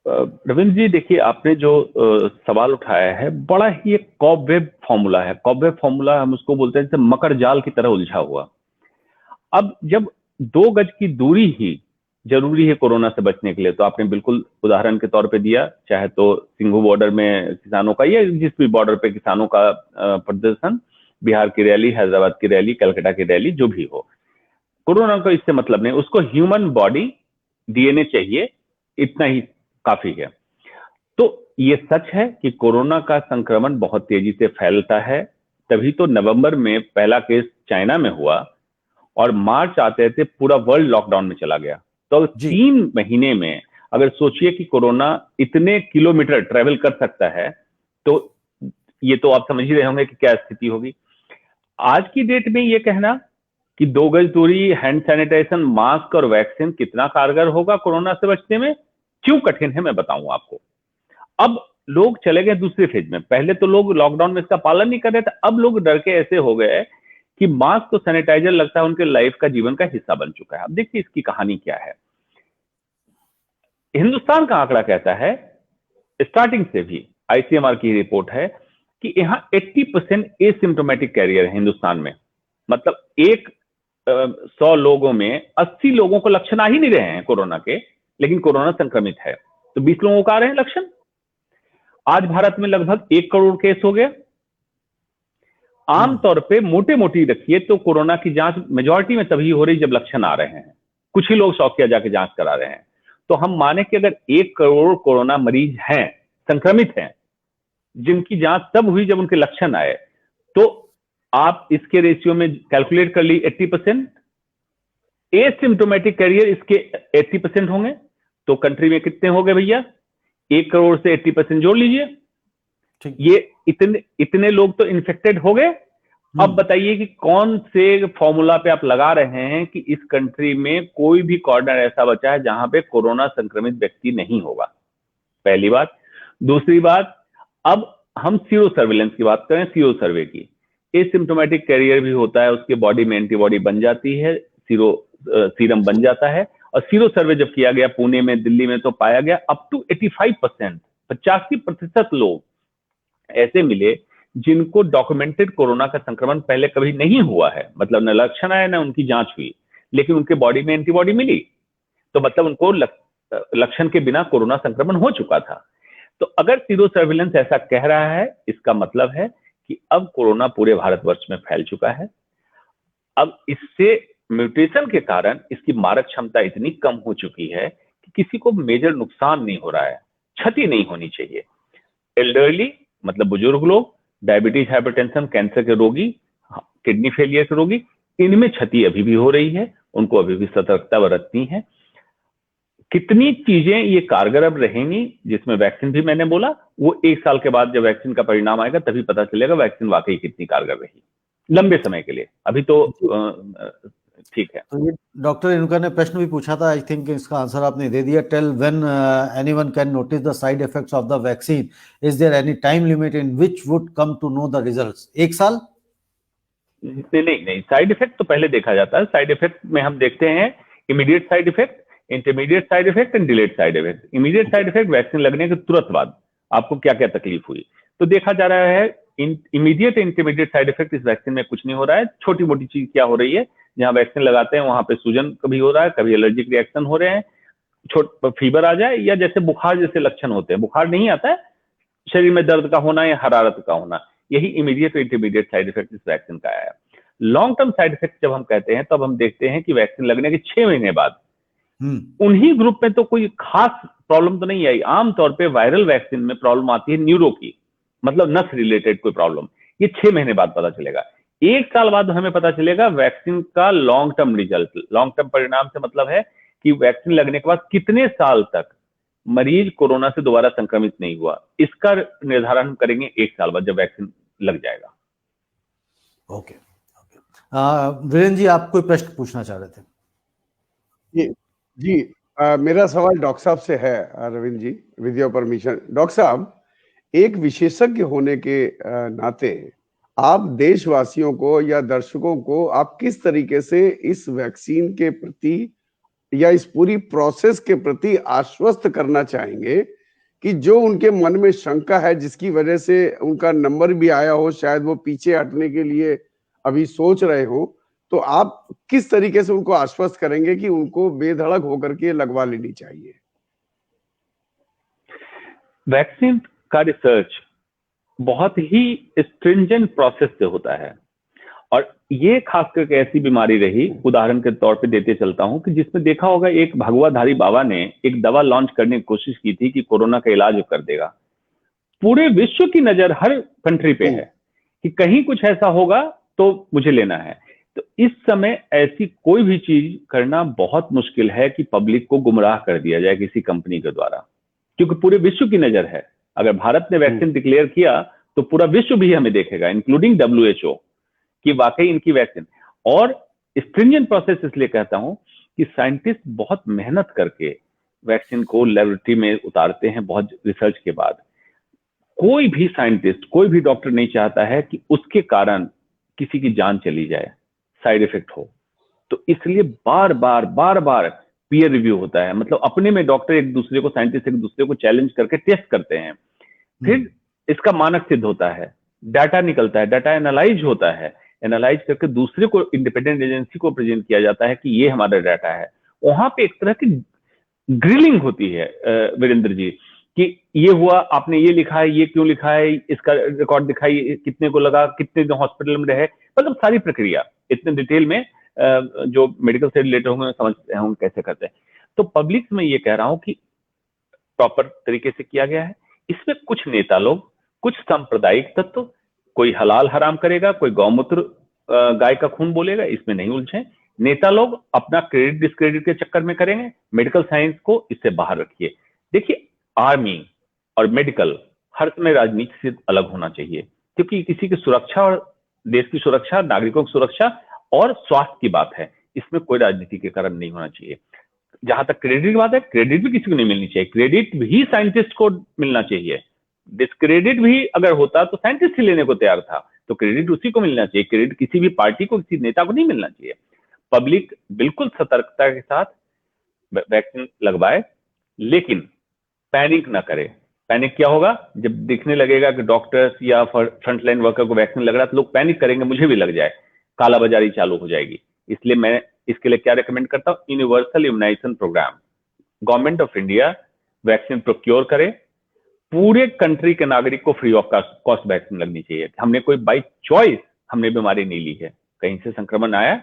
रविंद्र जी, देखिए, आपने जो सवाल उठाया है, बड़ा ही एक कॉबवेब फॉर्मूला है। कॉबवेब फॉर्मूला हम उसको बोलते हैं, जैसे मकर जाल की तरह उलझा हुआ। अब जब 2 गज की दूरी ही जरूरी है कोरोना से बचने के लिए, तो आपने बिल्कुल उदाहरण के तौर पे दिया, चाहे तो सिंघू बॉर्डर में किसानों का, या जिस भी बॉर्डर पे किसानों का प्रदर्शन, बिहार की रैली, हैदराबाद की रैली, कलकत्ता की रैली, जो भी हो, कोरोना को इससे मतलब नहीं, उसको ह्यूमन बॉडी, डीएनए चाहिए, इतना ही काफी है। तो ये सच है कि कोरोना का संक्रमण बहुत तेजी से फैलता है, तभी तो नवंबर में पहला केस चाइना में हुआ, और मार्च आते थे पूरा वर्ल्ड लॉकडाउन में चला गया। तो 3 महीने में अगर सोचिए कि कोरोना इतने किलोमीटर ट्रेवल कर सकता है, तो ये तो आप समझ ही रहे होंगे कि क्या स्थिति होगी। आज की डेट में ये कहना कि 2 गज दूरी, हैंड सैनिटाइजेशन, मास्क और वैक्सीन कितना कारगर होगा कोरोना से बचने में, क्यों कठिन है, मैं बताऊं आपको। अब लोग चले गए दूसरे फेज में। पहले तो लोग लॉकडाउन में इसका पालन नहीं कर रहे थे, अब लोग डर के ऐसे हो गए कि मास्क और सैनिटाइजर लगता है उनके लाइफ का, जीवन का हिस्सा बन चुका है। अब देखिए इसकी कहानी क्या है। हिंदुस्तान का आंकड़ा कहता है, स्टार्टिंग से भी आईसीएमआर की रिपोर्ट है, कि यहां 80% एसिम्प्टोमेटिक कैरियर है हिंदुस्तान में। मतलब 100 लोगों में 80 लोगों को लक्षण आ ही नहीं रहे हैं कोरोना के, लेकिन कोरोना संक्रमित है, तो 20 लोगों को आ रहे हैं लक्षण। आज भारत में लगभग 1 करोड़ केस हो गए। आमतौर पे मोटे मोटी रखिए तो कोरोना की जांच मेजॉरिटी में तभी हो रही जब लक्षण आ रहे हैं, कुछ ही लोग शौकिया जाके जांच करा रहे हैं। तो हम माने कि अगर 1 करोड़ कोरोना मरीज हैं, संक्रमित हैं, जिनकी जांच तब हुई जब उनके लक्षण आए, तो आप इसके रेशियो में कैलकुलेट कर ली 80%। एसिम्प्टोमेटिक कैरियर इसके 80% होंगे, तो कंट्री में कितने हो गए भैया? 1 करोड़ से 80% जोड़ लीजिए, ये इतने लोग तो इन्फेक्टेड हो गए। अब बताइए कि कौन से फॉर्मूला पे आप लगा रहे हैं कि इस कंट्री में कोई भी कॉर्नर ऐसा बचा है जहां पे कोरोना संक्रमित व्यक्ति नहीं होगा? पहली बात। दूसरी बात, अब हम सीरो सर्विलेंस की बात करें, सीरो सर्वे की। एसिम्प्टोमेटिक कैरियर भी होता है, उसके बॉडी में एंटीबॉडी बन जाती है, सीरम बन जाता है, और सीरो सर्वे जब किया गया पुणे में, दिल्ली में, तो पाया गया अप टू 85%, 85% लोग ऐसे मिले जिनको डॉक्यूमेंटेड कोरोना का संक्रमण पहले कभी नहीं हुआ है। मतलब न लक्षण आए, न उनकी जांच हुई, लेकिन उनके बॉडी में एंटीबॉडी मिली, तो मतलब उनको लक्षण के बिना कोरोना संक्रमण हो चुका था। तो अगर सीरो सर्विलेंस ऐसा कह रहा है, इसका मतलब है कि अब कोरोना पूरे भारतवर्ष में फैल चुका है। अब इससे म्यूटेशन के कारण इसकी मारक क्षमता इतनी कम हो चुकी है कि किसी को मेजर नुकसान नहीं हो रहा है, क्षति नहीं होनी चाहिए। एल्डरली, मतलब बुजुर्ग लोग, डायबिटीज, हाइपरटेंशन, कैंसर के रोगी, किडनी फेलियर के रोगी, इनमें क्षति अभी भी हो रही है, उनको अभी भी सतर्कता बरतनी है। कितनी चीजें ये कारगर अब रहेंगी, जिसमें वैक्सीन भी मैंने बोला, वो 1 साल के बाद जब वैक्सीन का परिणाम आएगा तभी पता चलेगा वैक्सीन वाकई कितनी कारगर रही, लंबे समय के लिए। अभी तो ठीक है। तो ये डॉक्टर रेणुका ने प्रश्न भी पूछा था, आई थिंक इसका आंसर आपने दे दिया। Tell when anyone can notice the side effects of the vaccine, is there any time limit in which would come to know the results? 1 साल? नहीं, साइड इफेक्ट तो पहले देखा जाता है। साइड इफेक्ट में हम देखते हैं immediate side effect, intermediate side effect and delayed side effect. Immediate side effect vaccine लगने के तुरंत बाद आपको क्या क्या तकलीफ हुई, तो देखा जा रहा है। इमीडिएट इंटरमीडिएट साइड इफेक्ट इस वैक्सीन में कुछ नहीं हो रहा है। छोटी मोटी चीज क्या हो रही है, जहां वैक्सीन लगाते हैं वहां पे सूजन कभी हो रहा है, कभी एलर्जिक रिएक्शन हो रहे हैं, फीवर आ जाए, या जैसे बुखार जैसे लक्षण होते हैं, बुखार नहीं आता है, शरीर में दर्द का होना या हरारत का होना, यही इमीडिएट और इंटरमीडिएट साइड इफेक्ट इस वैक्सीन का आया है। लॉन्ग टर्म साइड इफेक्ट जब हम कहते हैं तब हम देखते हैं कि वैक्सीन लगने के 6 महीने बाद उन्हीं ग्रुप में तो कोई खास प्रॉब्लम तो नहीं आई। आमतौर पे वायरल वैक्सीन में प्रॉब्लम आती है न्यूरो की, मतलब नस रिलेटेड कोई प्रॉब्लम, ये 6 महीने बाद पता चलेगा। 1 साल बाद हमें पता चलेगा वैक्सीन का long term result. Long term परिणाम से मतलब है कि वैक्सीन लगने के बाद कितने साल तक मरीज कोरोना से दोबारा संक्रमित नहीं हुआ, इसका निर्धारण करेंगे 1 साल बाद जब वैक्सीन लग जाएगा। ओके, वीरेंद्र जी, आप कोई प्रश्न पूछना चाह रहे थे? जी, मेरा सवाल डॉक्टर साहब से है, रविंद्र जी, विद योर परमिशन। डॉक्टर साहब, एक विशेषज्ञ होने के नाते आप देशवासियों को या दर्शकों को आप किस तरीके से इस वैक्सीन के प्रति या इस पूरी प्रोसेस के प्रति आश्वस्त करना चाहेंगे कि जो उनके मन में शंका है, जिसकी वजह से उनका नंबर भी आया हो, शायद वो पीछे हटने के लिए अभी सोच रहे हो, तो आप किस तरीके से उनको आश्वस्त करेंगे कि उनको बेधड़क होकर के लगवा लेनी चाहिए? वैक्सीन का रिसर्च बहुत ही स्ट्रिंजेंट प्रोसेस से होता है, और ये खास करके ऐसी बीमारी रही, उदाहरण के तौर पे देते चलता हूं, कि जिसमें देखा होगा एक भगवाधारी बाबा ने एक दवा लॉन्च करने की कोशिश की थी कि कोरोना का इलाज कर देगा। पूरे विश्व की नजर हर कंट्री पे है कि कहीं कुछ ऐसा होगा तो मुझे लेना है। तो इस समय ऐसी कोई भी चीज करना बहुत मुश्किल है कि पब्लिक को गुमराह कर दिया जाए किसी कंपनी के द्वारा, क्योंकि पूरे विश्व की नजर है। अगर भारत ने वैक्सीन डिक्लेयर किया तो पूरा विश्व भी हमें देखेगा, इंक्लूडिंग WHO, कि वाकई इनकी वैक्सीन। और स्ट्रिंजेंट प्रोसेस इसलिए कहता हूं कि साइंटिस्ट बहुत मेहनत करके वैक्सीन को लेबोरेटरी में उतारते हैं, बहुत रिसर्च के बाद। कोई भी साइंटिस्ट, कोई भी डॉक्टर नहीं चाहता है कि उसके कारण किसी की जान चली जाए, साइड इफेक्ट हो। तो इसलिए बार बार पीयर रिव्यू होता है, मतलब अपने में डॉक्टर एक दूसरे को, साइंटिस्ट एक दूसरे को चैलेंज करके टेस्ट करते हैं, फिर इसका मानक सिद्ध होता है, डाटा निकलता है, डाटा एनालाइज होता है, एनालाइज करके दूसरे को, इंडिपेंडेंट एजेंसी को प्रेजेंट किया जाता है कि ये हमारा डाटा है। वहां पे एक तरह की ग्रिलिंग होती है वीरेंद्र जी, कि ये हुआ, आपने ये लिखा है, ये क्यों लिखा है, इसका रिकॉर्ड दिखाइए, कितने को लगा, कितने दिन हॉस्पिटल में रहे, मतलब सारी प्रक्रिया इतने डिटेल में जो मेडिकल से रिलेटेड होंगे समझते हैं कैसे करते हैं। तो पब्लिक में ये कह रहा हूं कि प्रॉपर तरीके से किया गया है। इसमें कुछ नेता लोग, कुछ सांप्रदायिक तत्व, कोई हलाल हराम करेगा, कोई गौमूत्र गाय का खून बोलेगा, इसमें नहीं उलझे। नेता लोग अपना क्रेडिट डिस्क्रेडिट के चक्कर में करेंगे, मेडिकल साइंस को इससे बाहर रखिए। देखिए, आर्मी और मेडिकल हर समय राजनीति से अलग होना चाहिए, क्योंकि किसी की सुरक्षा और देश की सुरक्षा, नागरिकों की सुरक्षा और स्वास्थ्य की बात है, इसमें कोई राजनीति के कारण नहीं होना चाहिए। जहां तक क्रेडिट की बात है, क्रेडिट भी किसी को नहीं मिलनी चाहिए, क्रेडिट भी साइंटिस्ट को मिलना चाहिए। डिस्क्रेडिट भी अगर होता तो साइंटिस्ट ही लेने को तैयार था, तो क्रेडिट उसी को मिलना चाहिए, क्रेडिट किसी भी पार्टी को, किसी नेता को नहीं मिलना चाहिए। पब्लिक बिल्कुल सतर्कता के साथ वैक्सीन लगवाए, लेकिन पैनिक ना करे। पैनिक क्या होगा, जब दिखने लगेगा कि डॉक्टर्स या फ्रंटलाइन वर्कर को वैक्सीन लग रहा है तो लोग पैनिक करेंगे, मुझे भी लग जाए, कालाबाजारी चालू हो जाएगी। इसलिए मैं इसके लिए क्या रिकमेंड करता हूं, universal immunisation programme. Government of India vaccine procure करे, पूरे कंट्री के नागरिक को फ्री ऑफ कॉस्ट वैक्सीन लगनी चाहिए। हमने कोई बाई चॉइस हमने बीमारी नहीं ली है, कहीं से संक्रमण आया,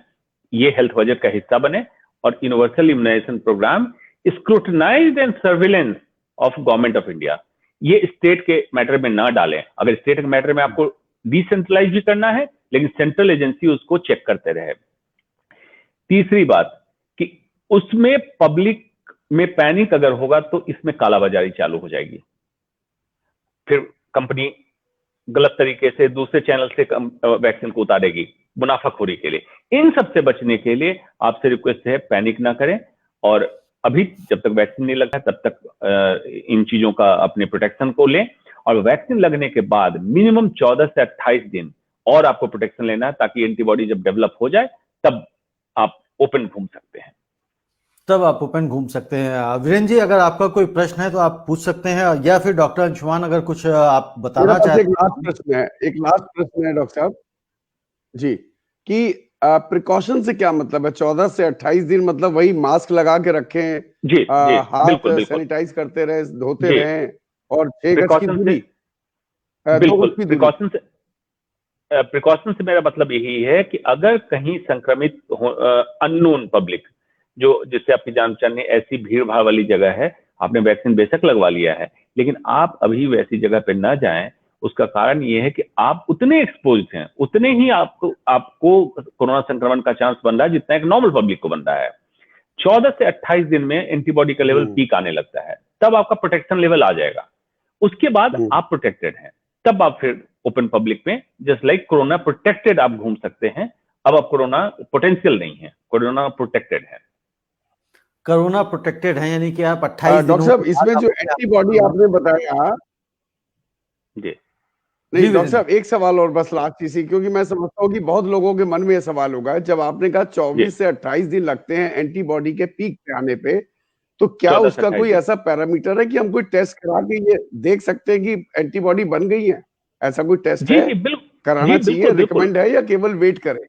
ये हेल्थ बजट का हिस्सा बने। और universal immunisation programme scrutinised and surveillance of government of India, ये स्टेट के मैटर में ना डालें। अगर स्टेट के मैटर में आपको डिसेंट्रलाइज भी करना है, लेकिन सेंट्रल एजेंसी उसको चेक करते रहे। तीसरी बात कि उसमें पब्लिक में पैनिक अगर होगा तो इसमें कालाबाजारी चालू हो जाएगी, फिर कंपनी गलत तरीके से दूसरे चैनल से वैक्सीन को उतारेगी मुनाफाखोरी के लिए। इन सब से बचने के लिए आपसे रिक्वेस्ट है, पैनिक ना करें, और अभी जब तक वैक्सीन नहीं लगा तब तक इन चीजों का अपने प्रोटेक्शन को लें। और वैक्सीन लगने के बाद मिनिमम 14 से 28 दिन और आपको प्रोटेक्शन लेना है, ताकि एंटीबॉडी जब डेवलप हो जाए तब आप ओपन घूम सकते हैं। तब आप ओपन घूम सकते हैं। वीरेंद्र जी, अगर आपका कोई प्रश्न है तो आप पूछ सकते हैं, या फिर डॉक्टर अंशुमान अगर कुछ आप बताना चाहते हैं। एक लास्ट प्रश्न है डॉक्टर साहब जी, कि प्रिकॉशन से क्या मतलब है? 14 से 28 दिन मतलब वही मास्क लगा के रखें, जी जी, हाथ बिल्कुल बिल्कुल सैनिटाइज करते रहे, धोते जी। रहें, और 6 गज की प्रिकॉशन दूरी, से 2 बिल्कुल गज की दूरी। प्रिकॉशन से मेरा मतलब यही है कि अगर कहीं संक्रमित अननोन पब्लिक, जो जिससे आपकी जान पहचान नहीं, ऐसी भीड़ भाड़ वाली जगह है, आपने वैक्सीन बेशक लगवा लिया है, लेकिन आप अभी वैसी जगह पे ना जाएं। उसका कारण ये है कि आप उतने एक्सपोज हैं, उतने ही आपको आपको कोरोना संक्रमण का चांस बन रहा है जितना एक नॉर्मल पब्लिक को बन रहा है। 14 से 28 दिन में एंटीबॉडी का लेवल पीक आने लगता है, तब आपका प्रोटेक्शन लेवल आ जाएगा। उसके बाद आप प्रोटेक्टेड हैं, तब आप फिर ओपन पब्लिक में जस्ट लाइक कोरोना प्रोटेक्टेड आप घूम सकते हैं। अब आप कोरोना पोटेंशियल नहीं है, कोरोना प्रोटेक्टेड है। कोरोना प्रोटेक्टेड है, यानी कि आप 28 डॉक्टर दिनों साहब, के बाद इसमें जो एंटीबॉडी आपने बताया, जी नहीं जी डॉक्टर साहब, एक सवाल और बस लास्ट इसी, क्योंकि मैं समझता हूँ कि बहुत लोगों के मन में यह सवाल होगा, जब आपने कहा 24 से 28 दिन लगते हैं एंटीबॉडी के पीक पे आने पे, तो क्या 14 से उसका 28 कोई दिन। ऐसा पैरामीटर है कि हम कोई टेस्ट करा के ये देख सकते हैं कि एंटीबॉडी बन गई है? ऐसा कोई टेस्ट जी है? जी बिल्कुल, कराना जी चाहिए, बिल्कुल बिल्कुल। रिकमेंड है, या केवल वेट करें?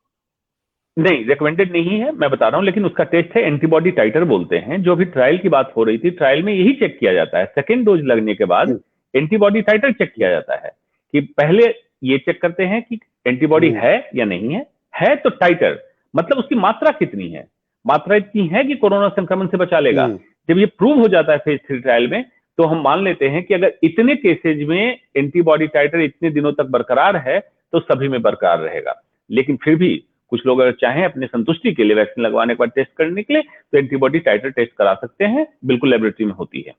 नहीं, रिकमेंडेड नहीं है, मैं बता रहा हूं, लेकिन उसका टेस्ट है एंटीबॉडी टाइटर बोलते हैं। जो अभी ट्रायल की बात हो रही थी, ट्रायल में यही चेक किया जाता है, सेकेंड डोज लगने के बाद एंटीबॉडी टाइटर चेक किया जाता है। कि पहले ये चेक करते हैं कि एंटीबॉडी है या नहीं है तो टाइटर मतलब उसकी मात्रा कितनी है, मात्रा इतनी है कि कोरोना संक्रमण से बचा लेगा। जब ये प्रूव हो जाता है फेज 3 ट्रायल में, तो हम मान लेते हैं कि अगर इतने केसेज में एंटीबॉडी टाइटर इतने दिनों तक बरकरार है तो सभी में बरकरार रहेगा। लेकिन फिर भी कुछ लोग अगर चाहें अपनी संतुष्टि के लिए वैक्सीन लगवाने के बाद टेस्ट करने के लिए, तो एंटीबॉडी टाइटर टेस्ट करा सकते हैं, बिल्कुल लेबोरेटरी में होती है।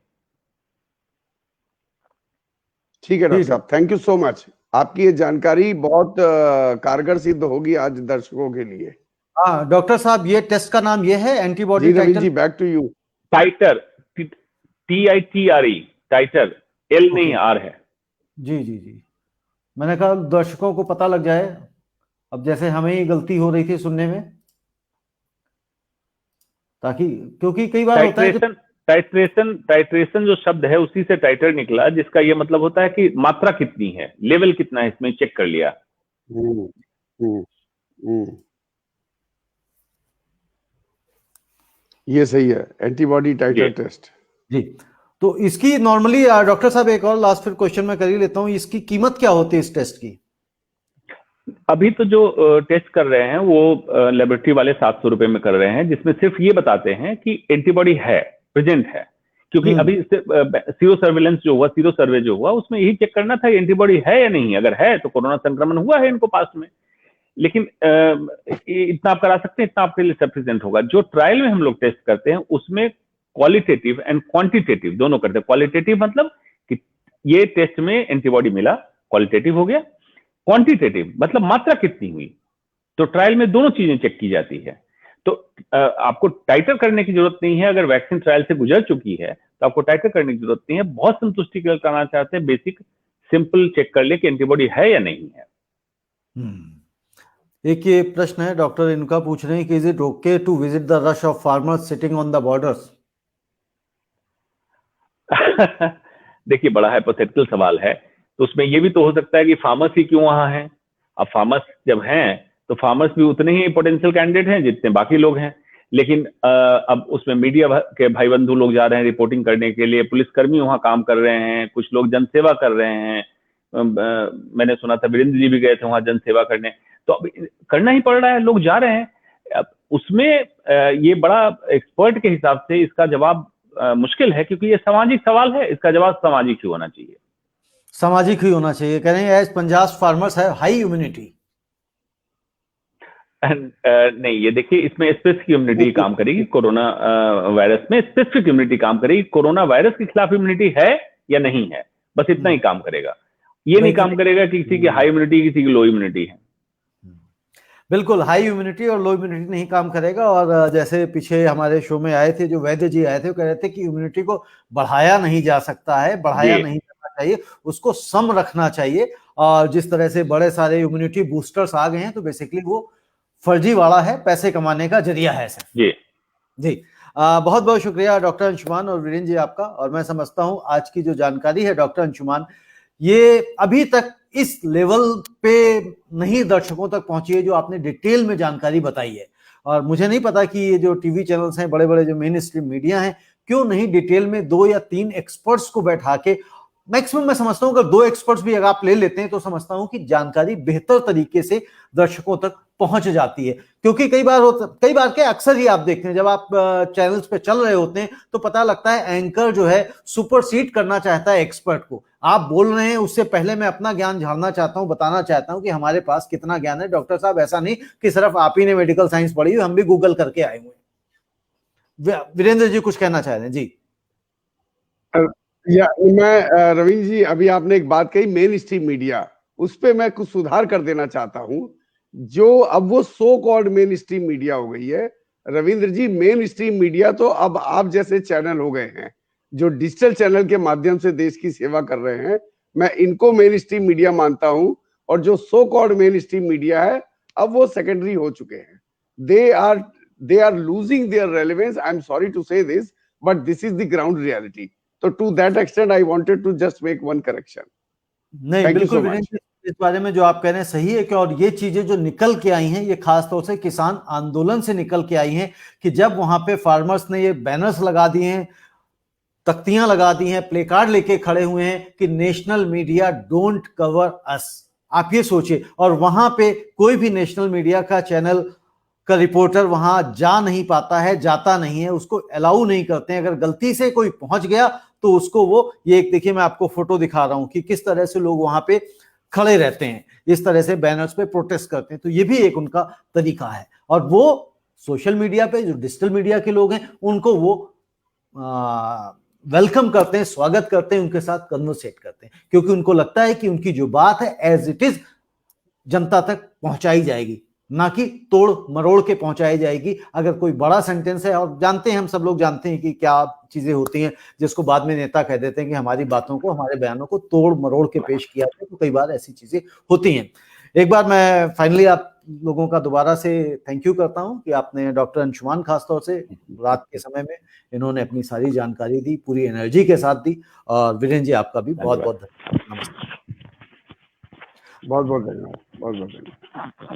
ठीक है डॉक्टर साहब, थैंक यू सो मच। आपकी ये जानकारी बहुत कारगर सिद्ध होगी आज दर्शकों के लिए। हाँ डॉक्टर साहब, ये टेस्ट का नाम ये है एंटीबॉडी जी नवीन टाइटर? जी, back to you. Titer, TITRE, titer, L नहीं आर है। जी जी जी, मैंने कहा दर्शकों को पता लग जाए, अब जैसे हमें ही गलती हो रही थी सुनने में, ताकि क्योंकि कई बार होता है कि टाइट्रेशन जो शब्द है उसी से टाइटर निकला, जिसका ये मतलब होता है कि मात्रा कितनी है, लेवल कितना है, इसमें चेक कर लिया। हम्म, हम्म, हम्म। ये सही है, एंटीबॉडी टाइटर टेस्ट। जी, तो इसकी नॉर्मली डॉक्टर साहब एक और लास्ट फिर क्वेश्चन मैं कर ही लेता हूं, इसकी कीमत क्या होती है इस टेस्ट की? अभी तो जो टेस्ट कर रहे हैं वो लेबोरेटरी वाले 700 रुपए में कर रहे हैं, जिसमें सिर्फ ये बताते हैं कि एंटीबॉडी है, प्रेजेंट है। क्योंकि अभी सीरो सर्वेलेंस जो हुआ, सीरो सर्वे जो हुआ, उसमें यही चेक करना था एंटीबॉडी है या नहीं। अगर है तो कोरोना संक्रमण हुआ है इनको पास्ट में, लेकिन इतना आप करा सकते हैं, इतना आपके लिए सफिशिएंट होगा। जो ट्रायल में हम लोग टेस्ट करते हैं उसमें क्वालिटेटिव एंड क्वांटिटेटिव दोनों करते हैं। क्वालिटेटिव मतलब कि ये टेस्ट में एंटीबॉडी मिला, क्वालिटेटिव हो गया। क्वांटिटेटिव मतलब मात्रा कितनी हुई, तो ट्रायल में दोनों चीजें चेक की जाती है। तो आपको टाइटर करने की जरूरत नहीं है। अगर वैक्सीन ट्रायल से गुजर चुकी है तो आपको टाइटर करने की जरूरत नहीं है। बहुत संतुष्टि के लिए करना चाहते हैं, बेसिक सिंपल चेक कर ले कि एंटीबॉडी है या नहीं है। एक ये प्रश्न है डॉक्टर, इनका पूछ रहे हैं कि is it okay to visit the rush of farmers sitting on the borders? देखिए, बड़ा हाइपोथेटिकल सवाल है, तो उसमें ये भी तो हो सकता है कि फार्मर्स ही क्यों वहां हैं। अब फार्मर्स जब हैं तो फार्मर्स भी उतने ही पोटेंशियल कैंडिडेट हैं जितने बाकी लोग हैं। लेकिन अब उसमें मीडिया के भाई बंधु लोग जा रहे हैं रिपोर्टिंग करने के लिए, पुलिसकर्मी वहां काम कर रहे हैं, कुछ लोग जनसेवा कर रहे हैं। मैंने सुना था वीरेंद्र जी भी गए थे वहां जनसेवा करने, तो अब करना ही पड़ रहा है, लोग जा रहे हैं। अब उसमें ये बड़ा एक्सपर्ट के हिसाब से इसका जवाब मुश्किल है, क्योंकि ये सामाजिक सवाल है, इसका जवाब सामाजिक ही होना चाहिए। सामाजिक ही होना चाहिए, कह रहे हैं as Punjab farmers have high immunity. नहीं, ये देखिए, इसमें स्पेसिफिक इम्यूनिटी काम करेगी। कोरोना वायरस में स्पेसिफिक इम्यूनिटी काम करेगी। कोरोना वायरस के खिलाफ इम्यूनिटी है या नहीं है, बस इतना ही काम करेगा। ये नहीं काम करेगा कि किसी की हाई इम्यूनिटी, किसी की लो इम्यूनिटी है। बिल्कुल, हाई इम्यूनिटी और लो इम्यूनिटी नहीं काम करेगा। और जैसे पीछे हमारे शो में आए थे जो वैद्य जी आए थे, वो कह रहे थे कि इम्यूनिटी को बढ़ाया नहीं जा सकता है, बढ़ाया नहीं करना चाहिए, उसको सम रखना चाहिए। और जिस तरह से बड़े सारे इम्यूनिटी बूस्टर्स आ गए हैं, तो बेसिकली वो फर्जी वाला है, पैसे कमाने का जरिया है सिर्फ। जी जी, बहुत बहुत शुक्रिया डॉक्टर अंशुमान और वीरेंद्र जी आपका। और मैं समझता हूं आज की जो जानकारी है डॉक्टर अंशुमान, ये अभी तक इस लेवल पे नहीं दर्शकों तक पहुंची है जो आपने डिटेल में जानकारी बताई है। और मुझे नहीं पता कि ये जो टीवी चैनल्स हैं, बड़े बड़े जो मेन स्ट्रीम मीडिया हैं, क्यों नहीं डिटेल में 2 या 3 एक्सपर्ट्स को बैठा के, मैक्सिमम मैं समझता हूं अगर 2 एक्सपर्ट्स भी अगर आप ले लेते हैं तो समझता हूं कि जानकारी बेहतर तरीके से दर्शकों तक पहुंच जाती है। क्योंकि कई बार क्या अक्सर ही आप देखते हैं जब आप चैनल्स पे चल रहे होते हैं तो पता लगता है एंकर जो है सुपरसीड करना चाहता है एक्सपर्ट को। आप बोल रहे हैं उससे पहले मैं अपना ज्ञान झाड़ना चाहता हूं, बताना चाहता हूं कि हमारे पास कितना ज्ञान है। डॉक्टर साहब ऐसा नहीं कि सिर्फ आप ही ने मेडिकल साइंस पढ़ी, हम भी गूगल करके आए हुए हैं। वीरेंद्र जी कुछ कहना चाह रहे हैं जी? या मैं रविंद्र जी, अभी आपने एक बात कही मेन स्ट्रीम मीडिया, उस पे मैं कुछ सुधार कर देना चाहता हूं। जो अब वो सो कॉल्ड मेन स्ट्रीम मीडिया हो गई है रविंद्र जी, मेन स्ट्रीम मीडिया तो अब आप जैसे चैनल हो गए हैं जो डिजिटल चैनल के माध्यम से देश की सेवा कर रहे हैं, मैं इनको मेन स्ट्रीम मीडिया मानता हूं। और जो so called main stream media है अब वो सेकेंडरी हो चुके हैं। They are losing their relevance. I am sorry to say this, but this is the ground reality. तो to that extent I wanted to just make one correction. नहीं, बिल्कुल इस बारे में जो आप कह रहे हैं सही है कि और ये चीजें जो निकल के आई हैं ये खास तौर से किसान आंदोलन से निकल के आई हैं कि जब वहां पे फार्मर्स ने ये बैनर्स लगा दिए हैं, तख्तियां लगा दी हैं, प्ले कार्ड लेके खड़े हुए हैं कि नेशनल मीडिया डोंट कवर अस। आप ये सोचिए, और वहां पे कोई भी नेशनल मीडिया का चैनल का रिपोर्टर वहां जा नहीं पाता है, जाता नहीं है, उसको अलाउ नहीं करते हैं। अगर गलती से कोई पहुंच गया तो उसको वो, ये एक देखिए मैं आपको फोटो दिखा रहा हूं कि किस तरह से लोग वहां पे खड़े रहते हैं, इस तरह से बैनर्स पे प्रोटेस्ट करते हैं। तो ये भी एक उनका तरीका है। और वो सोशल मीडिया पे जो डिजिटल मीडिया के लोग हैं उनको वो वेलकम करते हैं, स्वागत करते हैं, उनके साथ कन्वर्सेट करते हैं, क्योंकि उनको लगता है कि उनकी जो बात है एज इट इज जनता तक पहुंचाई जाएगी, ना कि तोड़ मरोड़ के पहुंचाई जाएगी। अगर कोई बड़ा सेंटेंस है, और जानते हैं हम सब लोग जानते हैं कि क्या चीजें होती हैं जिसको बाद में नेता कह देते हैं कि हमारी बातों को, हमारे बयानों को तोड़ मरोड़ के पेश किया है, तो कई बार ऐसी चीजें होती हैं। एक बार मैं फाइनली आप लोगों का दोबारा से थैंक यू करता हूं कि आपने डॉक्टर अंशुमान खासतौर से रात के समय में इन्होंने अपनी सारी जानकारी दी, पूरी एनर्जी के साथ दी। और वीरेंद्र जी आपका भी बहुत बहुत धन्यवाद। नमस्कार। बहुत बहुत धन्यवाद। बहुत बहुत धन्यवाद।